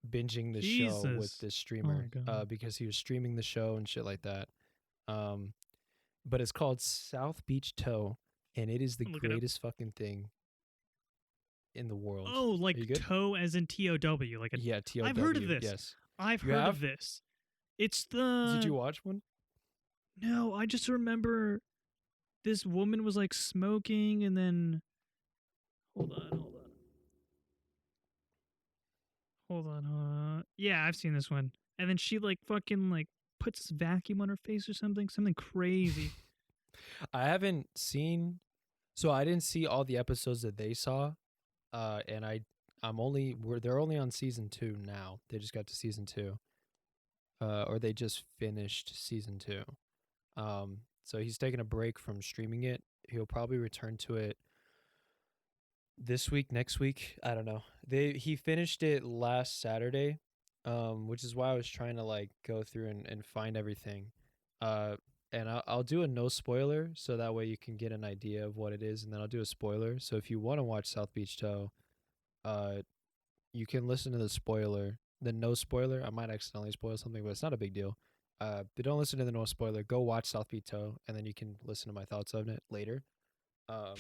binging the show with Jesus. this Oh my streamer, god. because he was streaming the show and shit like that. Um, but it's called South Beach Toe, and it is the Look it up. greatest fucking thing in the world. Oh, Are like you good? toe as in TOW. Like a. Yeah, I've heard of TOW. this. Yes. I've You heard have? of this. It's Did the. you watch one? No, I just remember this woman was like smoking, and then. Hold on. Yeah, I've seen this one. And then she like fucking like puts this vacuum on her face or something crazy. I haven't seen. So I didn't see all the episodes that they saw. And they're only on season 2 now. They just got to season 2. Or they just finished season 2. So he's taking a break from streaming it. He'll probably return to it this week, next week. I don't know. He finished it last Saturday, which is why I was trying to like go through and find everything. And I'll do a no spoiler so that way you can get an idea of what it is, and then I'll do a spoiler. So if you want to watch South Beach Toe, uh, you can listen to the spoiler, the no spoiler. I might accidentally spoil something, but it's not a big deal. But don't listen to the no spoiler. Go watch South Beach Toe, and then you can listen to my thoughts on it later. Um,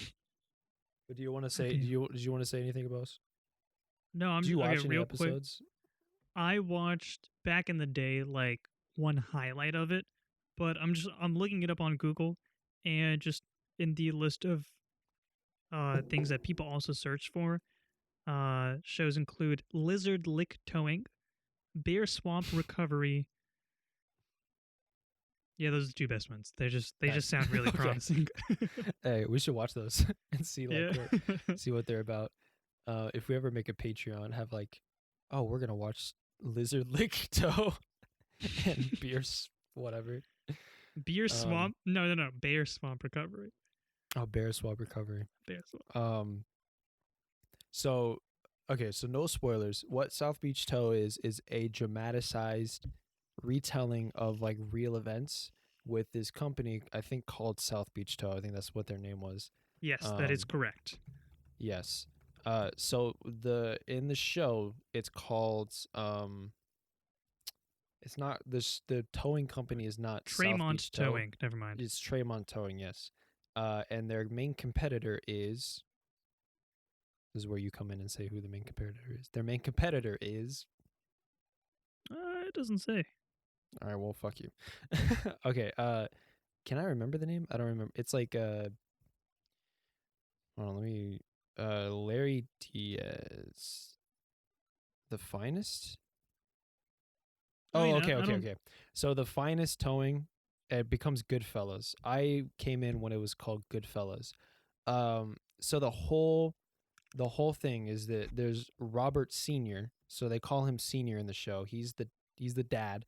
but do you want to say? Okay. Did you want to say anything about us? No, Did I'm you okay. watch any Real quick, episodes? I watched back in the day like one highlight of it. but I'm looking it up on Google, and just in the list of things that people also search for, shows include lizard lick towing, bear swamp recovery. Yeah, those are the two best ones. They just sound really Okay. promising. Hey, we should watch those and see like Yeah. see what they're about. If we ever make a Patreon, have like, oh, we're gonna watch Lizard Lick Toe and Beers, whatever. Beer swamp? No. Bear swamp recovery. Oh, Bear Swap Recovery. Bear swamp. So, okay, so no spoilers. What South Beach Toe is a dramatized retelling of like real events with this company, I think called South Beach Toe. I think that's what their name was. Yes, that is Um, correct. yes. So in the show, it's called it's not this the towing company is not South Tremont Beach Tow. towing. Never mind. It's Tremont Towing, yes. And their main competitor is this is where you come in and say who the main competitor is. Their main competitor is It doesn't say. all right, well fuck you. Okay, can I remember the name? I don't remember. It's like hold on, let me Larry Diaz. The Finest? I mean, Okay, I okay, don't. okay. So the Finest Towing, it becomes Goodfellas. I came in when it was called Goodfellas. So the whole thing is that there's Robert Senior. So they call him Senior in the show. He's the dad.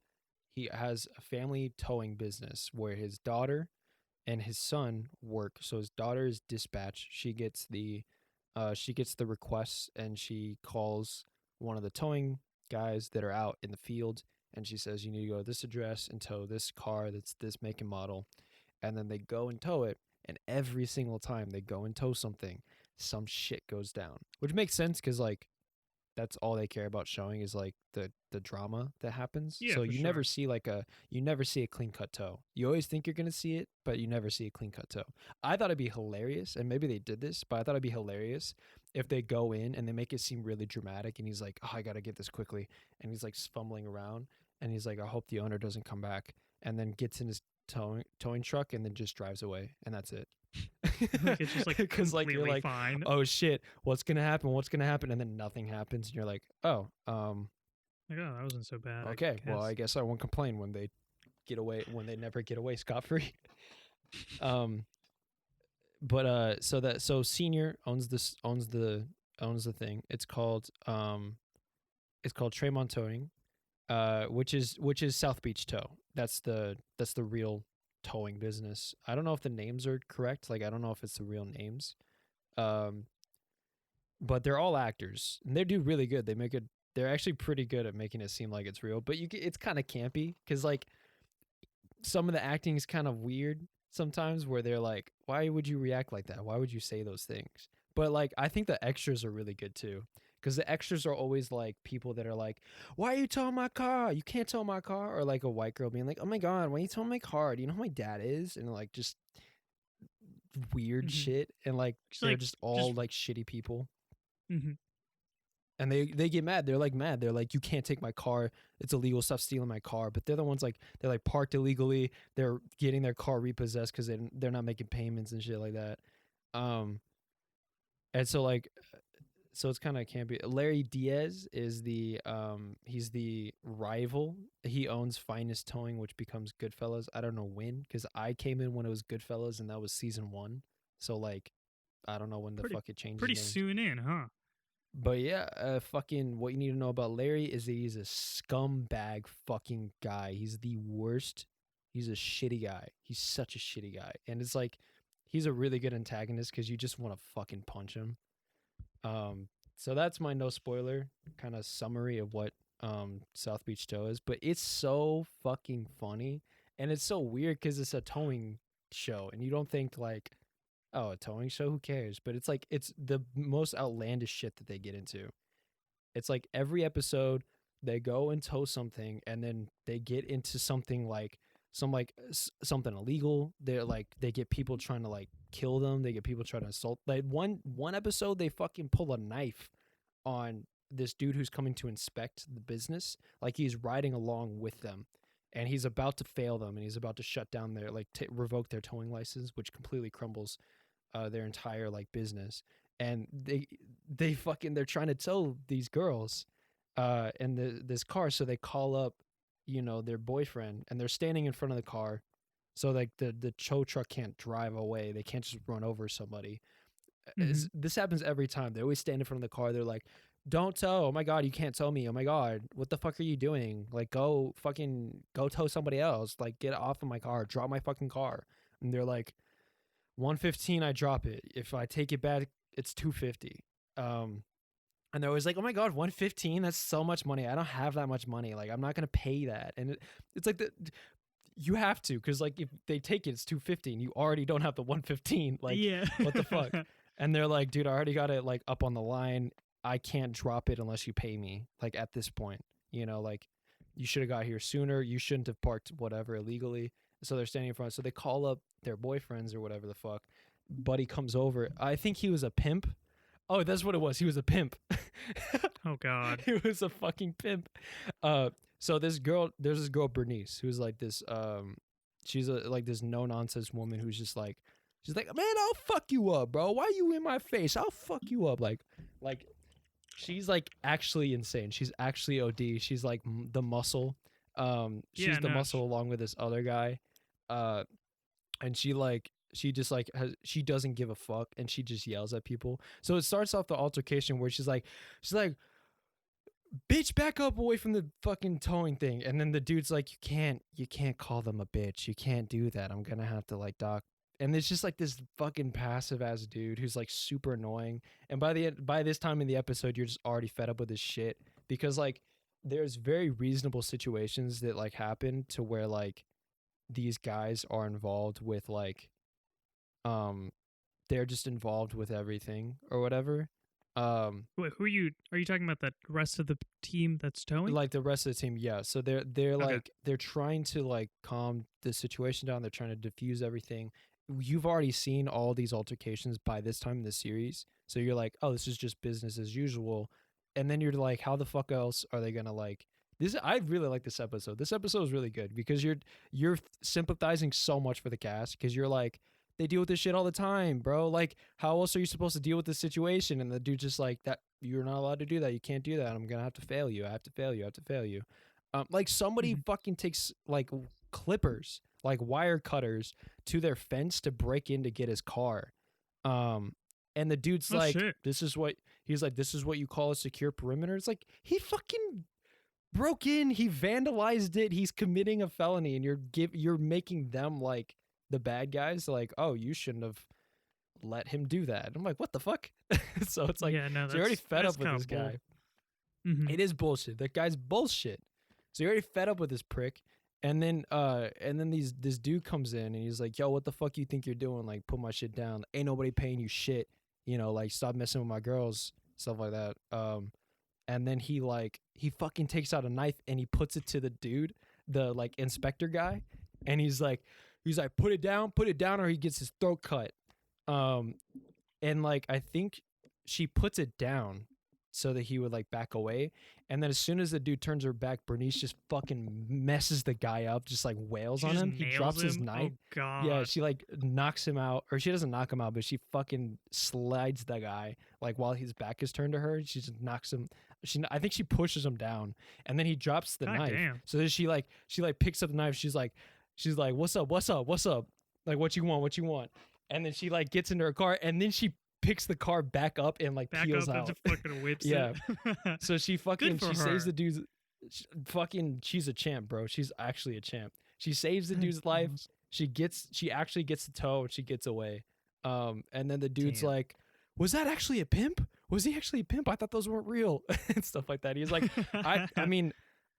He has a family towing business where his daughter and his son work. So his daughter is dispatch. She gets the requests and she calls one of the towing guys that are out in the field and she says you need to go to this address and tow this car that's this make and model. And then they go and tow it, and every single time they go and tow something, some shit goes down. Which makes sense cuz like that's all they care about showing is like the drama that happens. Yeah, So for you sure. never see you never see a clean cut toe. You always think you're gonna see it, but you never see a clean cut toe. I thought it'd be hilarious, and maybe they did this, but I thought it'd be hilarious if they go in and they make it seem really dramatic, and he's like, "Oh, I gotta get this quickly," and he's like fumbling around, and he's like, "I hope the owner doesn't come back," and then gets in his towing truck and then just drives away, and that's it. Like it's just like Because like you're completely like, fine. oh shit, what's gonna happen? What's gonna happen? And then nothing happens, and you're like, oh, Like, oh, that wasn't so bad. okay. I Well, I guess. guess I won't complain when they get away when they never get away scot free. um, but so Senior owns owns the thing. It's called Tremont Towing, which is South Beach Tow. That's the real towing business. I don't know if the names are correct. Like I don't know if it's the real names. Um, but they're all actors and they do really good. They're actually pretty good at making it seem like it's real. But it's kind of campy because like some of the acting is kind of weird sometimes, where they're like, "Why would you react like that? Why would you say those things?" But like I think the extras are really good too. Because the extras are always like people that are like, "Why are you towing my car? You can't tow my car." Or like a white girl being like, "Oh my god, why are you towing my car? Do you know who my dad is?" And like just weird Mm-hmm. shit. And like Just they're like just just. all like shitty people. Mm-hmm. And they get mad. They're like mad. They're like, you can't take my car. It's illegal. Stop stealing my car. But they're the ones like they're like parked illegally. They're getting their car repossessed because they're not making payments and shit like that. Um, and so like so it's kind of campy. Larry Diaz is the he's the rival. He owns Finest Towing, which becomes Goodfellas. I don't know when because I came in when it was Goodfellas and that was season 1. So like I don't know when the Pretty fuck it changes pretty names. soon in, huh? But yeah, fucking what you need to know about Larry is that he's a scumbag fucking guy. He's the worst. He's a shitty guy. He's such a shitty guy. And it's like he's a really good antagonist because you just want to fucking punch him. So that's my no spoiler kind of summary of what South Beach Joe is. But it's so fucking funny. And it's so weird because it's a towing show. And you don't think like, oh, a towing show? Who cares? But it's like it's the most outlandish shit that they get into. It's like every episode they go and tow something and then they get into something like something illegal. They're like they get people trying to like kill them. They get people trying to assault. Like one episode they fucking pull a knife on this dude who's coming to inspect the business. Like he's riding along with them. and he's about to fail them, and he's about to shut down their like revoke their towing license, which completely crumbles their entire like business. And they're trying to tow these girls in this car, so they call up, you know, their boyfriend, and they're standing in front of the car, so like the tow truck can't drive away. They can't just run over somebody. Mhm. This happens every time. They always stand in front of the car. They're like, "Don't tow! Oh my god, you can't tow me! Oh my god, what the fuck are you doing? Like, go tow somebody else! Like, get off of my car! Drop my fucking car!" And they're like, 115, I drop it. If I take it back, it's 250. And they're always like, "Oh my god, 115! That's so much money. I don't have that much money. Like, I'm not gonna pay that." And it's like you have to, because like if they take it, it's 250, and you already don't have the 115. Like, Yeah. what the fuck? And they're like, "Dude, I already got it like up on the line. I can't drop it unless you pay me. Like at this point, you know, like you should have got here sooner. You shouldn't have parked whatever illegally." So they're standing in front. So they call up their boyfriends or whatever the fuck. Buddy comes over. I think he was a pimp. Oh, that's what it was. He was a pimp. Oh God. He was a fucking pimp. So there's this girl Bernice, who's like this. She's like this no nonsense woman who's just like, she's like, "Man, I'll fuck you up, bro. Why you in my face? I'll fuck you up." Like she's like actually insane. She's actually OD. She's like the muscle. She's Yeah, the no. muscle along with this other guy. And she just like she doesn't give a fuck, and she just yells at people. So it starts off the altercation where she's like, "Bitch, back up away from the fucking towing thing." And then the dude's like, you can't call them a bitch. You can't do that. I'm gonna have to like dock. And it's just like this fucking passive ass dude who's like super annoying. And by this time in the episode, you're just already fed up with this shit, because like there's very reasonable situations that like happen to where like these guys are involved with like um they're just involved with everything or whatever. Wait, are you talking about that rest of the team that's towing? Like the rest of the team, yeah. So they're Okay. like they're trying to like calm the situation down. They're trying to diffuse everything. You've already seen all these altercations by this time in the series, so you're like, "Oh, this is just business as usual." And then you're like, "How the fuck else are they gonna like this?" I really like this episode. This episode is really good because you're sympathizing so much for the cast, because you're like, they deal with this shit all the time, bro. Like, how else are you supposed to deal with this situation? And the dude's just like, "That you're not allowed to do that. You can't do that. I'm gonna have to fail you. I have to fail you. I have to fail you." Like somebody Mhm. fucking takes like clippers, like wire cutters, to their fence to break in to get his car. Um, and the dude's Oh like, shit. "This is what," he's like, "This is what you call a secure perimeter." It's like he fucking broke in, he vandalized it, he's committing a felony, and you're making them like the bad guys. Like, "Oh, you shouldn't have let him do that." I'm like, "What the fuck?" So it's like, Yeah, no, so you're already fed that's up with kind this of bull. guy. Mhm. It is bullshit. That guy's bullshit. So you're already fed up with this prick. And then this dude comes in and he's like, "Yo, what the fuck you think you're doing? Like, put my shit down. Ain't nobody paying you shit. You know, like, stop messing with my girls," stuff like that. And then he fucking takes out a knife and he puts it to the dude, the like inspector guy, and he's like, "Put it down, or he gets his throat cut." Um, and like I think she puts it down so that he would like back away. And then as soon as the dude turns her back, Bernice just fucking messes the guy up, just like wails She on just him. He nails drops his him. knife. Oh Yeah, God. she like knocks him out, or she doesn't knock him out, but she fucking slides the guy like while his back is turned to her. She just knocks him. I think she pushes him down, and then he drops the God knife. damn. So then she picks up the knife. She's like, "What's up? What's up? What's up? Like, what you want? What you want?" And then she like gets into her car, and then she picks the car back up and like Back peels up and out. just fucking whips Yeah. it. So she Good for saves her. the dude's she's a champ, bro. She's actually a champ. She saves the dude's life. Awesome. She actually gets the tow and she gets away. And then the dude's Damn. like, "Was that actually a pimp? Was he actually a pimp? I thought those weren't real." And stuff like that. He's like, I mean,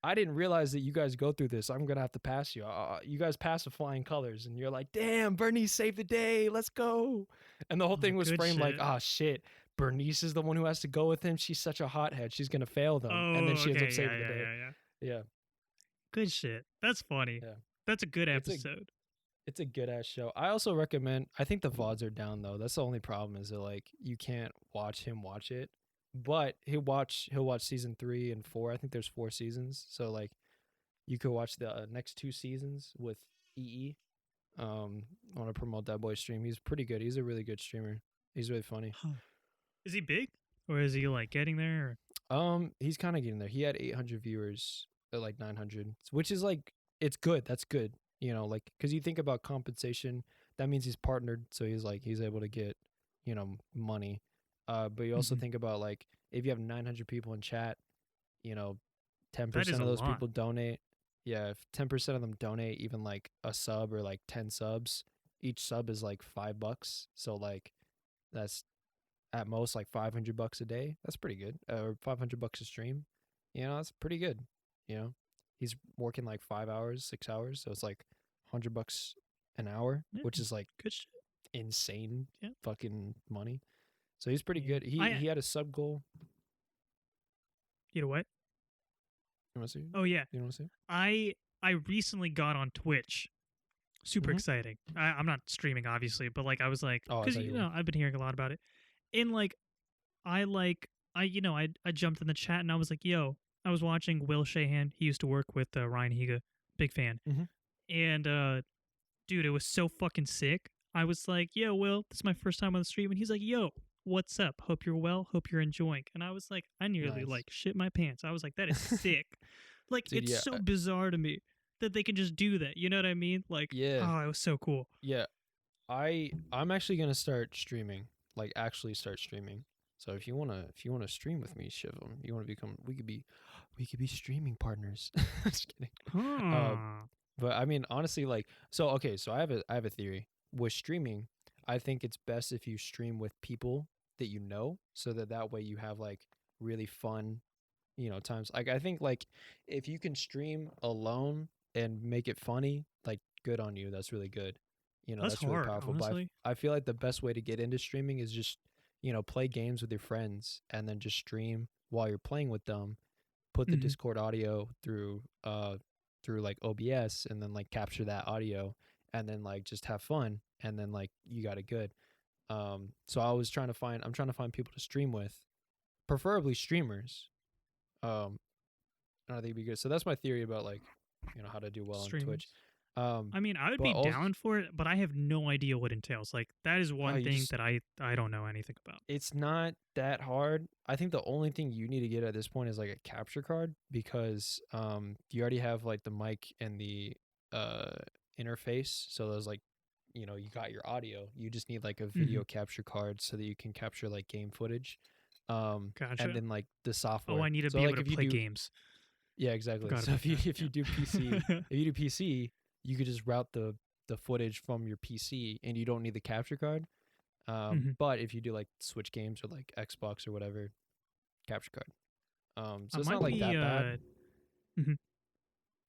I didn't realize that you guys go through this. I'm gonna have to pass you. You guys pass with flying colors, and you're like, "Damn, Bernice saved the day. Let's go." And the whole Oh, thing was good framed like, shit. "Ah, shit. Bernice is the one who has to go with him. She's such a hothead. She's gonna fail them." And Oh, then she ends okay. up Yeah, saving the yeah, day. yeah, yeah. Yeah, Good shit. That's funny. yeah. That's a good It's a episode. it's a good ass show. I also recommend. I think the VODs are down though. That's the only problem, is that like you can't watch him watch it. But he'll watch season 3 and 4. I think there's 4 seasons. So like You could watch the next 2 seasons with EE. I want to promote that boy's stream. He's pretty good. He's a really good streamer. He's really funny. Huh. Is he big, or is he like getting there? He's kind of getting there. He had 800 viewers at like 900, which is like it's good. That's good. You know, like because you think about compensation, that means he's partnered, so he's able to get money. But you also Mhm. think about like if you have 900 people in chat, you know, That 10% is of a those lot. people donate. Yeah, if 10% of them donate even like a sub or like 10 subs, each sub is like $5. So like that's at most like $500 a day. That's pretty good. Or $500 a stream. That's pretty good. You know, he's working like 5 hours, 6 hours, so it's like $100 an hour, Yeah, which is like good shit. insane Yeah. fucking money. So he's pretty Yeah. good. He had a sub goal. You know what? You want to see? Oh yeah, You want to see? I recently got on Twitch. Super Mhm. exciting. I'm not streaming, obviously, but like I was like, Oh, I because thought you were. I've been hearing a lot about it, and like I jumped in the chat and I was like, yo, I was watching Will Shahan. He used to work with Ryan Higa, big fan, Mhm. and dude, it was so fucking sick. I was like, yo, Will, this is my first time on the stream, and he's like, yo, what's up? Hope you're well. Hope you're enjoying. And I was like, I nearly Nice. like shit my pants. I was like, that is sick. Like, Dude, it's yeah. so bizarre to me that they can just do that. You know what I mean? Like, Yeah. oh, it was so cool. Yeah. I'm actually going to start streaming. Like actually start streaming. So if you wanna stream with me, Shivam, you want to become we could be streaming partners. Just kidding. Um Huh. but I mean honestly like so okay, so I have a theory. With streaming, I think it's best if you stream with people that you know so that way you have like really fun times. Like I think like if you can stream alone and make it funny, like good on you. That's really good. That's That's really hard, powerful. But honestly. I feel like the best way to get into streaming is just play games with your friends and then just stream while you're playing with them. Put the Hmm. Discord audio through like OBS and then like capture that audio and then like just have fun and then like you got it good. So I'm trying to find people to stream with, preferably streamers. Um, and I think it'd be good. So that's my theory about like, how to do well on Twitch. Streamers. Um, I mean, I would but be also, down for it, but I have no idea what entails. Like, that is one you thing just that I don't know anything about. it's not that hard. I think the only thing you need to get at this point is like a capture card because you already have like the mic and the uh interface. So there's like you got your audio. You just need like a Hmm. video capture card so that you can capture like game footage. And Gotcha. then like the Oh, I software. need to So be able like to if you play do games. yeah, exactly. Forgot So about that. if you do PC, if you do PC, you could just route the footage from your PC and you don't need the capture card. Hmm. But if you do like Switch games or like Xbox or whatever, capture card. I So it's not might like be. that bad. Mhm.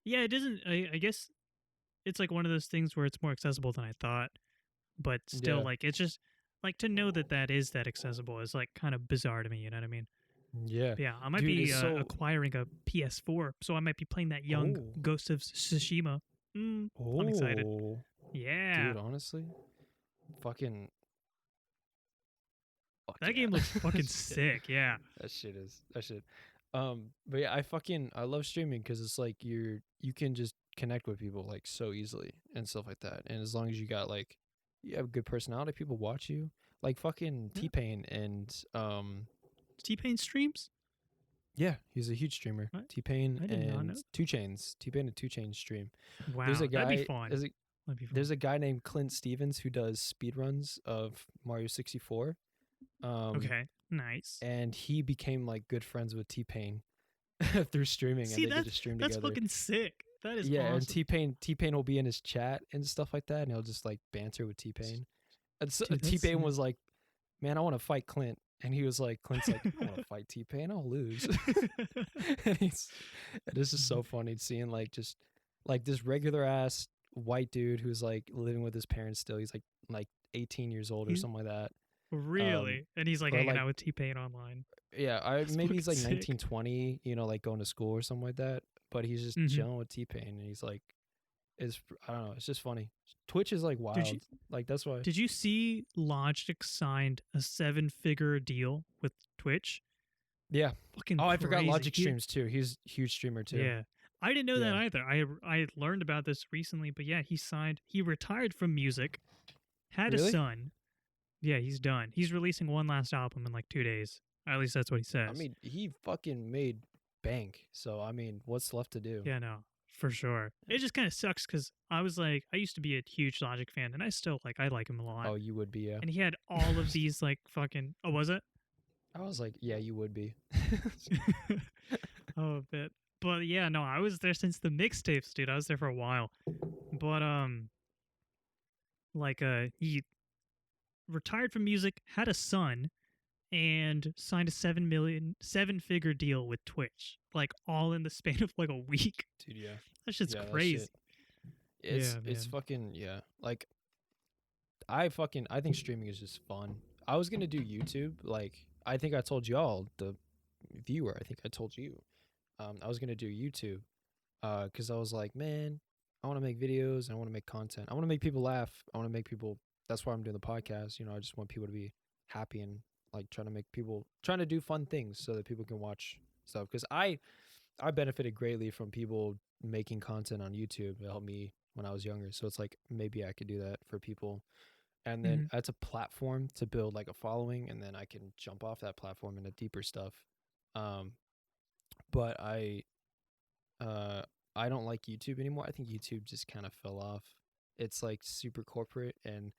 Yeah, it doesn't. I guess it's like one of those things where it's more accessible than I thought, but still, Yeah, like, it's just like to know that that is that accessible is like kind of bizarre to me. You know what I mean? yeah, But yeah, I might dude, be it's so. acquiring a PS4, so I might be playing that young Oh, Ghost of Tsushima. I'm excited. oh, Yeah, dude, honestly, fucking, fuck that yeah, game looks fucking Shit. sick. Yeah. That shit is that shit. But yeah, I love streaming because it's like you can just connect with people like so easily and stuff like that. And as long as you have a good personality, people watch you. Like fucking Yeah. T Pain and T-Pain streams? yeah, he's a huge streamer. What? T Pain I did not and know. Two Chains. T Pain and Two Chains stream. There's a Wow, that'd be guy. fun. That'd be There's fun. a guy named Clint Stevens who does speedruns of Mario 64. Um, Okay, nice. and he became like good friends with T Pain through streaming, and See, they get to stream that's together. fucking sick. That is Yeah, and awesome. T Pain will be in his chat and stuff like that, and he'll just like banter with T Pain. And so Dude, T that's Pain sick. was like, "Man, I want to fight Clint," and he was like, "Clint's like, I don't want to fight T Pain, I'll lose." and it's just so funny seeing like just like this regular ass white dude who's like living with his parents still. He's like 18 years old or He's something like that. really, and he's like Or hanging like out with T-Pain online. yeah, That's maybe he's fucking like sick. 19, 20, like going to school or something like that. But he's just Hmm. chilling with T Pain, and he's like, I don't know, it's just funny. Twitch is like Did you wild, like that's why. did you see Logic signed a 7-figure deal with Twitch? Yeah. Fucking Oh, I forgot crazy. Logic streams too. He's a huge streamer too. Yeah. I didn't know that Yeah. either. I learned about this recently, but yeah, he retired from music, had a Really? son. Yeah, he's done. He's releasing one last album in like 2 days. At least that's what he I says. mean, he fucking made bank. So I mean, what's left to do? Yeah, no, for sure. It just kind of sucks because I used to be a huge Logic fan, and I like him a lot. Oh, you would be, yeah. And he had all of these like fucking. Oh, was it? I was like, yeah, you would be. Oh, a bit. But yeah, no, I was there since the mixtapes, dude. I was there for a while. But he retired from music, had a son, and signed a 7 figure deal with Twitch. Like all in the span of like a week. Dude, yeah. That shit's Yeah, that crazy. shit. Yeah, It's man. fucking yeah. Like I think streaming is just fun. I was gonna do YouTube. Like I think I told y'all, the viewer. I think I told you. I was gonna do YouTube. Because I was like, man, I want to make videos. I want to make content. I want to make people laugh. I want to make people. That's why I'm doing the podcast. You know, I just want people to be happy and like trying to do fun things so that people can watch stuff. Because I benefited greatly from people making content on YouTube. It helped me when I was younger. So it's like maybe I could do that for people. And then Mm-hmm. it's a platform to build like a following, and then I can jump off that platform into deeper stuff. Um, but uh I don't like YouTube anymore. I think YouTube just kind of fell off. It's like super corporate and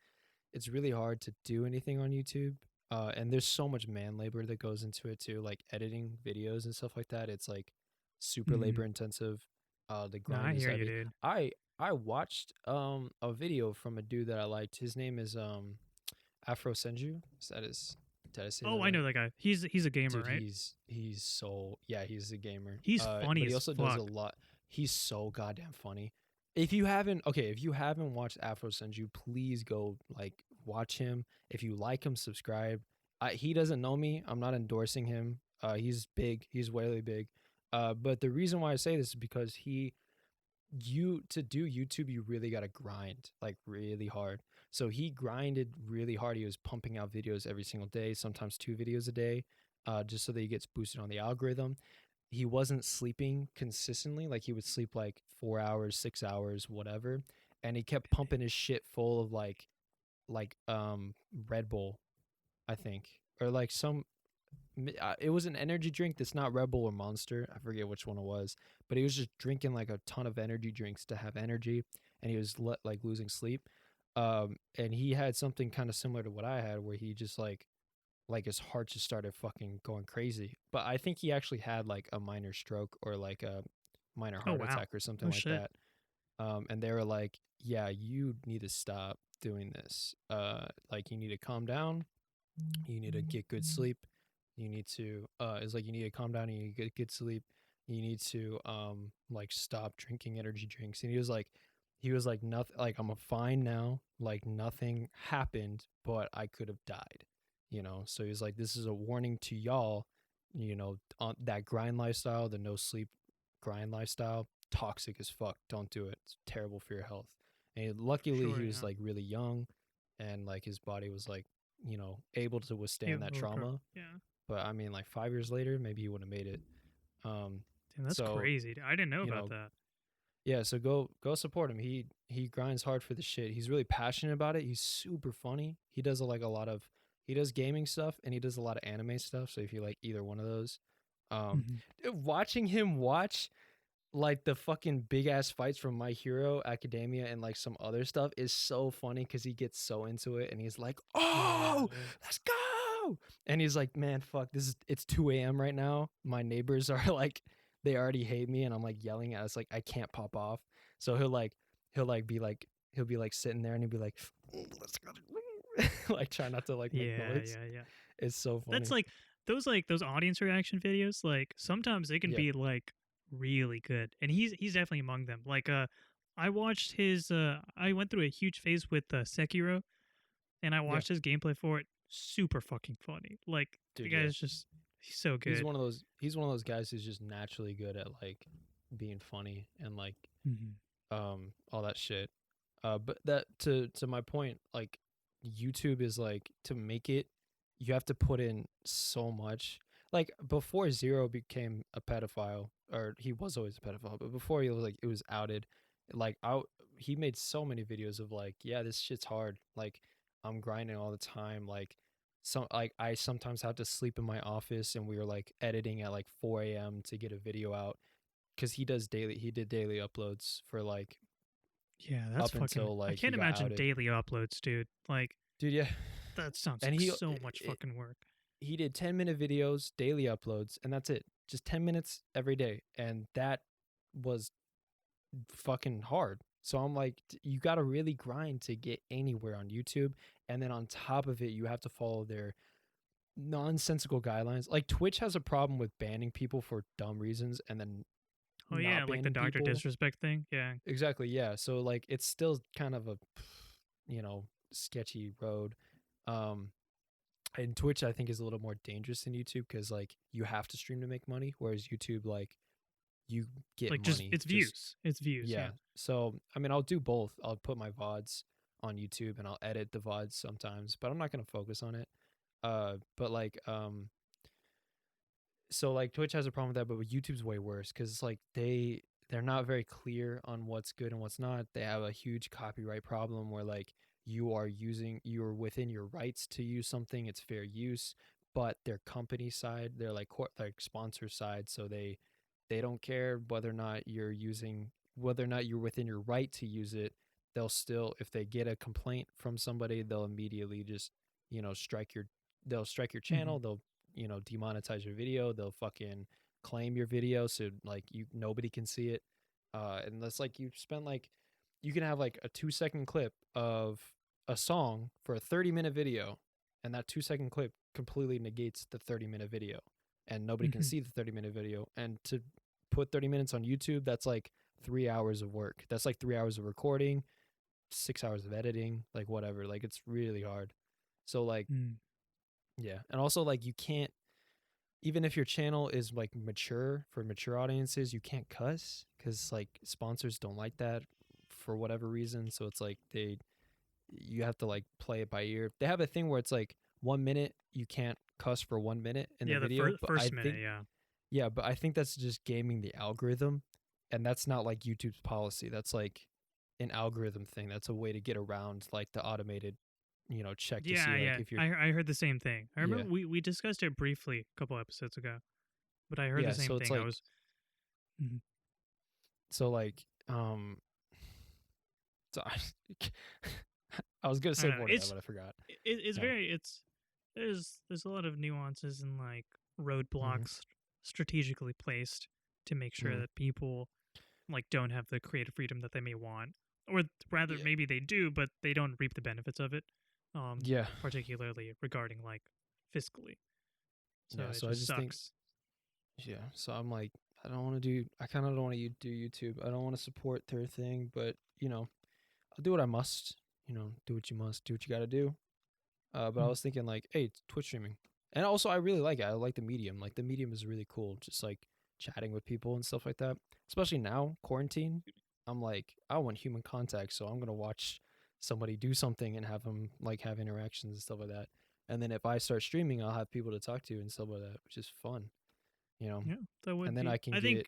it's really hard to do anything on YouTube. And there's so much man labor that goes into it too, like editing videos and stuff like that. It's like super Mm-hmm. labor intensive. The No, grind I is hear you, heavy. dude. I watched a video from a dude that I liked. His name is Afro Senju. Did I say that Oh, I right? know that guy. He's a gamer, Dude, right? he's so yeah, he's a gamer. He's funny But he as also does a fuck. lot. He's so goddamn funny. If you haven't watched Afro Senju, please go like watch him. If you like him, subscribe. He doesn't know me. I'm not endorsing him. He's big. He's really big. But the reason why I say this is because to do YouTube, you really got to grind like really hard. So he grinded really hard. He was pumping out videos every single day, sometimes 2 videos a day, just so that he gets boosted on the algorithm. He wasn't sleeping consistently. Like he would sleep like 4 hours, 6 hours, whatever. And he kept pumping his shit full of like Red Bull, I think, or like it was an energy drink that's not Red Bull or Monster. I forget which one it was, but he was just drinking like a ton of energy drinks to have energy, and he was like losing sleep. And he had something kind of similar to what I had, where he just like his heart just started fucking going crazy. But I think he actually had like a minor stroke or like a minor Oh heart wow. attack or something Oh like shit. that. And they were like, "Yeah, you need to stop doing this. Like you need to calm down. You need to get good sleep. You need to it's like you need to calm down and you get good sleep. You need to like stop drinking energy drinks." And he was like nothing, like I'm fine now, like nothing happened, but I could have died, you know. So he's like, this is a warning to y'all, you know, on that grind lifestyle, the no sleep grind lifestyle, toxic as fuck. Don't do it. It's terrible for your health. And For luckily sure, he was yeah. like really young and like his body was like, you know, able to Yeah, withstand that okay. trauma. Yeah. But I mean, like 5 years later, maybe he wouldn't have made it. Um, Damn, that's so crazy. I didn't know you about know, that. yeah. So go support him. He grinds hard for the shit. He's really passionate about it. He's super funny. He does a lot of he does gaming stuff and he does a lot of anime stuff. So if you like either one of those, um, Mm-hmm. watching him watch like the fucking big ass fights from My Hero Academia and like some other stuff is so funny because he gets so into it and he's like, Yeah, "Oh, dude. let's go!" And he's like, "Man, fuck, it's 2 a.m. right now. My neighbors are like, they already hate me, and I'm like yelling at us like I can't pop off." So he'll be like sitting there and he'll be like, "Let's go," like try not to like make Yeah, noise. yeah, yeah. It's so That's funny. like those audience reaction videos, like sometimes they can Yeah, be like really good. And he's definitely among them. I watched his I went through a huge phase with Sekiro and I yeah, watched his gameplay for it. Super fucking funny. Like the dude, yeah. guy's just he's so good. He's one of those guys who's just naturally good at like being funny and like Mm-hmm. all that shit. But that to my point, like YouTube is like to make it, you have to put in so much. like before Zero became a pedophile, or he was always a pedophile, but before he was like it was outed, like he made so many videos of like, yeah, this shit's hard. Like I'm grinding all the time. Like like I sometimes have to sleep in my office, and we were like editing at like 4 a.m. to get a video out because he did daily uploads for like Yeah, that's up fucking. until I like he can't got imagine outed. daily uploads, dude. Like, Dude, yeah. that sounds And like so much fucking work. he did 10-minute videos, daily uploads, and that's it. Just 10 minutes every day. And that was fucking hard. So I'm like, you got to really grind to get anywhere on YouTube. And then on top of it, you have to follow their nonsensical guidelines. Like Twitch has a problem with banning people for dumb reasons and then Oh yeah, not like the banning Doctor people. Disrespect thing. Yeah. Exactly. Yeah. So like it's still kind of a, sketchy road. Um, and Twitch I think is a little more dangerous than YouTube because like you have to stream to make money, whereas YouTube like you get Like, just money it's views. It's views. yeah. Yeah. So I mean I'll do both. I'll put my VODs on YouTube and I'll edit the VODs sometimes, but I'm not gonna focus on it. But like so like Twitch has a problem with that, but with YouTube's way worse because it's like they're not very clear on what's good and what's not. They have a huge copyright problem where like you're within your rights to use something, it's fair use, but their company side, they're like sponsor side, so they don't care whether or not you're within your right to use it. They'll still, if they get a complaint from somebody, they'll immediately just strike your Mm-hmm. channel. They'll demonetize your video. They'll fucking claim your video so like nobody can see it. Unless like you can have like a 2 second clip of a song for a 30-minute video, and that 2 second clip completely negates the 30-minute video, and nobody can Mm-hmm. see the 30-minute video. And to put 30 minutes on YouTube, that's like 3 hours of work. That's like 3 hours of recording, 6 hours of editing, like whatever. Like it's really hard. So like Mm. yeah, and also like you can't, even if your channel is like mature for mature audiences, you can't cuss because like sponsors don't like that for whatever reason. So it's like you have to like play it by ear. They have a thing where it's like 1 minute you can't cuss for 1 minute in the Yeah, the video, but I first minute. think Yeah. yeah, but I think that's just gaming the algorithm, and that's not like YouTube's policy. That's like an algorithm thing. That's a way to get around like the automated, check to Yeah, see like yeah. if you're I heard the same thing. I yeah remember we discussed it briefly a couple episodes ago, but I heard the yeah. same So it's thing. I like was. Mhm. so like so I was gonna I say don't know. more to that, but I forgot. It's Yeah. very it's there's a lot of nuances and like Mm-hmm. roadblocks strategically placed to make sure Mm-hmm. that people like don't have the creative freedom that they may want, or rather Yeah. maybe they do but they don't reap the benefits of it, Yeah. particularly regarding like fiscally, so Yeah. it So I just just think sucks. yeah. So I'm like I kind of don't want to do YouTube. I don't want to support their thing, but I'll do what I must. Do what you must. Do what you got to do. But I Mm. was thinking like, hey, Twitch streaming, and also I really like it. I like the medium. Like the medium is really cool. Just like chatting with people and stuff like that. Especially now, quarantine. I'm like, I want human contact, so I'm gonna watch somebody do something and have them like have interactions and stuff like that. And then if I start streaming, I'll have people to talk to and stuff like that, which is fun. You know, Yeah, that would and then be, I can I think.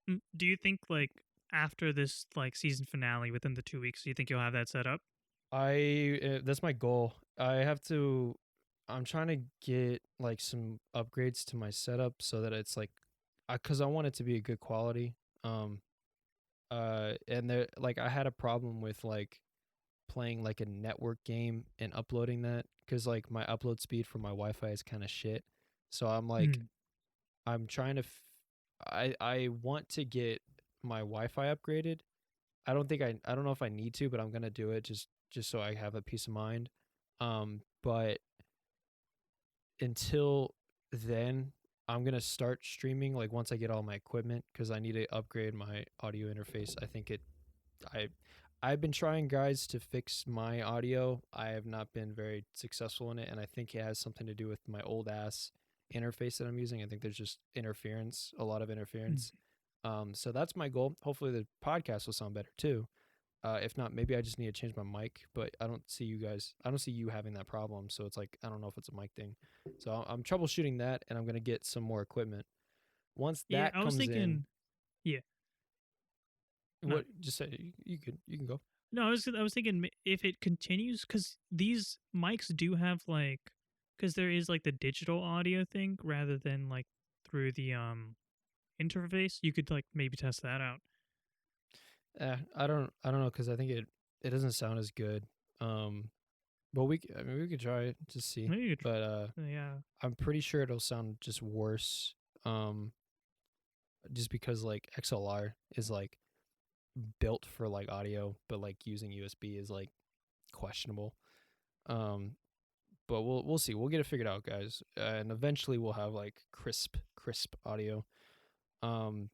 get Do you think like after this like season finale within the 2 weeks, do you think you'll have that set up? that's my goal. I'm trying to get like some upgrades to my setup so that it's like cuz I want it to be a good quality. Um and there like I had a problem with like playing like a network game and uploading that cuz like my upload speed for my Wi-Fi is kind of shit. So I'm like Mm. I'm trying to I want to get my Wi-Fi upgraded. I don't know if I need to, but I'm gonna do it just so I have a peace of mind. But until then, I'm gonna start streaming like once I get all my equipment because I need to upgrade my audio interface. I I've been trying guys to fix my audio. I have not been very successful in it, and I think it has something to do with my old ass interface that I'm using. I think there's just a lot of Mm. interference. So that's my goal. Hopefully the podcast will sound better too. If not, maybe I just need to change my mic. But I don't see you having that problem. So it's like I don't know if it's a mic thing. So I'm troubleshooting that, and I'm gonna get some more equipment. Once Yeah, that I was comes in, thinking. Yeah, no, what just say you can go. no, I was thinking if it continues, because these mics do have like, because there is like the digital audio thing rather than like through the interface. You could like maybe test that out. I don't know because I think it doesn't sound as good. But I mean we could try it to see. Maybe you But yeah. I'm pretty sure it'll sound just worse. Just because like XLR is like built for like audio, but like using USB is like questionable. Um, but we'll see. We'll get it figured out, guys, and eventually we'll have like crisp audio. Um,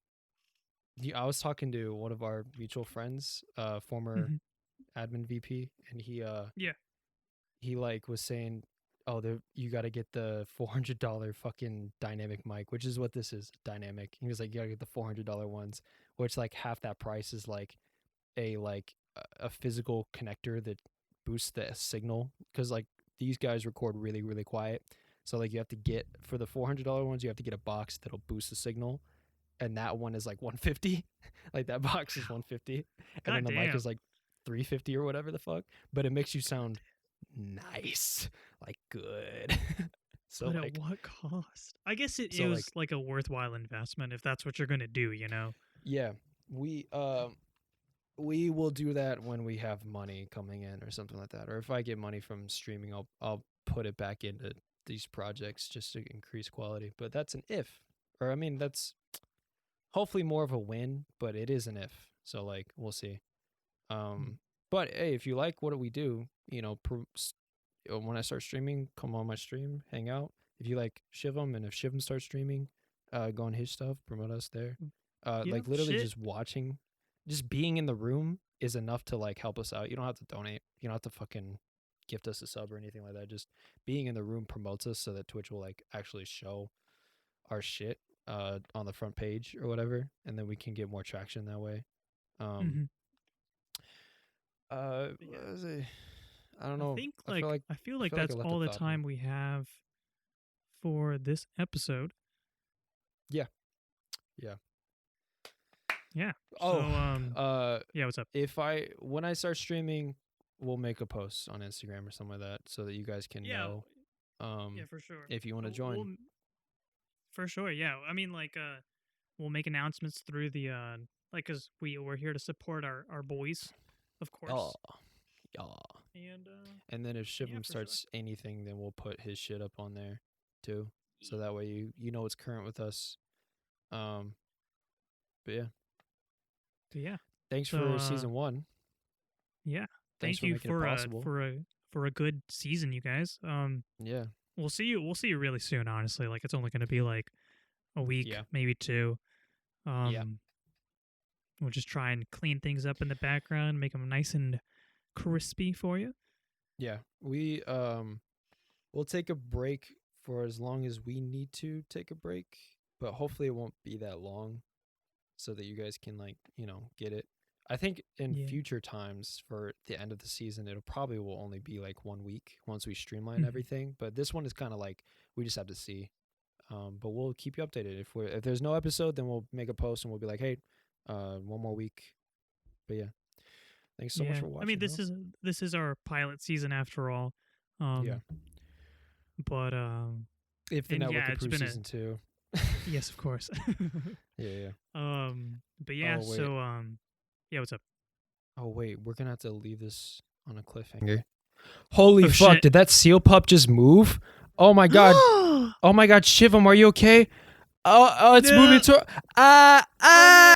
I was talking to one of our mutual friends, former Hmm. admin VP, and Yeah. he like was saying, "Oh, you got to get the $400 fucking dynamic mic, which is what this is, dynamic." He was like, "You got to get the $400 ones, which like half that price is like a physical connector that boosts the signal because like these guys record really really quiet. So like you have to get for the $400 ones, you have to get a box that'll boost the signal, and that one is like 150. Like that box is 150, and then God the mic damn. is like 350 or whatever the fuck. But it makes you sound nice, like good. so But at like what cost? I guess it so is like like a worthwhile investment if that's what you're gonna do. You know. yeah, we will do that when we have money coming in or something like that. Or if I get money from streaming, I'll put it back into these projects just to increase quality. But that's an if. Or I mean that's hopefully more of a win, but it is an if. So like we'll see. Hmm. Um but hey, if you like what we do, when I start streaming, come on my stream, hang out. If you like Shivam and if Shivam starts streaming, go on his stuff, promote us there. Yeah. Like literally Shit. just watching, just being in the room is enough to like help us out. You don't have to donate. You don't have to fucking gift us a sub or anything like that. Just being in the room promotes us so that Twitch will like actually show our shit on the front page or whatever, and then we can get more traction that way. Um Hmm. what was it? I don't I know. think like I feel like I that's left a all the thought here. time we have for this episode. Yeah. Yeah. Yeah. So Oh, yeah, what's up? if when I start streaming, we'll make a post on Instagram or something like that so that you guys can Yeah, know yeah, for sure. if you want to We'll join. for sure. Yeah. I mean like we'll make announcements through the like cuz we're here to support our boys, of Oh, course. yeah. And And then if yeah, Shivam for sure. starts anything, then we'll put his shit up on there too. So that way you know it's current with us. Um, but yeah, But yeah. thanks So for season 1. yeah. Thanks Thank for you making it possible. for a good season, you guys. Yeah. We'll see you really soon, honestly. Like it's only going to be like a week, Yeah. maybe two. Yeah. Um we'll just try and clean things up in the background, make them nice and crispy for you. Yeah. We'll take a break for as long as we need to take a break, but hopefully it won't be that long so that you guys can like, get it. I think in Yeah. future times for the end of the season, it'll probably will only be like 1 week once we streamline Mhm. everything. But this one is kind of like we just have to see. But we'll keep you updated. If there's no episode, then we'll make a post and we'll be like, hey, 1 more week. But yeah, thanks so much Yeah. for I mean, watching, bro. this is our pilot season after all. Yeah, But if the and network yeah, it's approves been a season 2. yes, of course. Yeah. But yeah, Oh wait. so yeah, what's up? Oh wait, we're gonna have to leave this on a cliffhanger. Holy Oh fuck! shit. Did that seal pup just move? Oh my god! Oh my god, Shivam, are you okay? Oh, it's moving No. to. Oh no.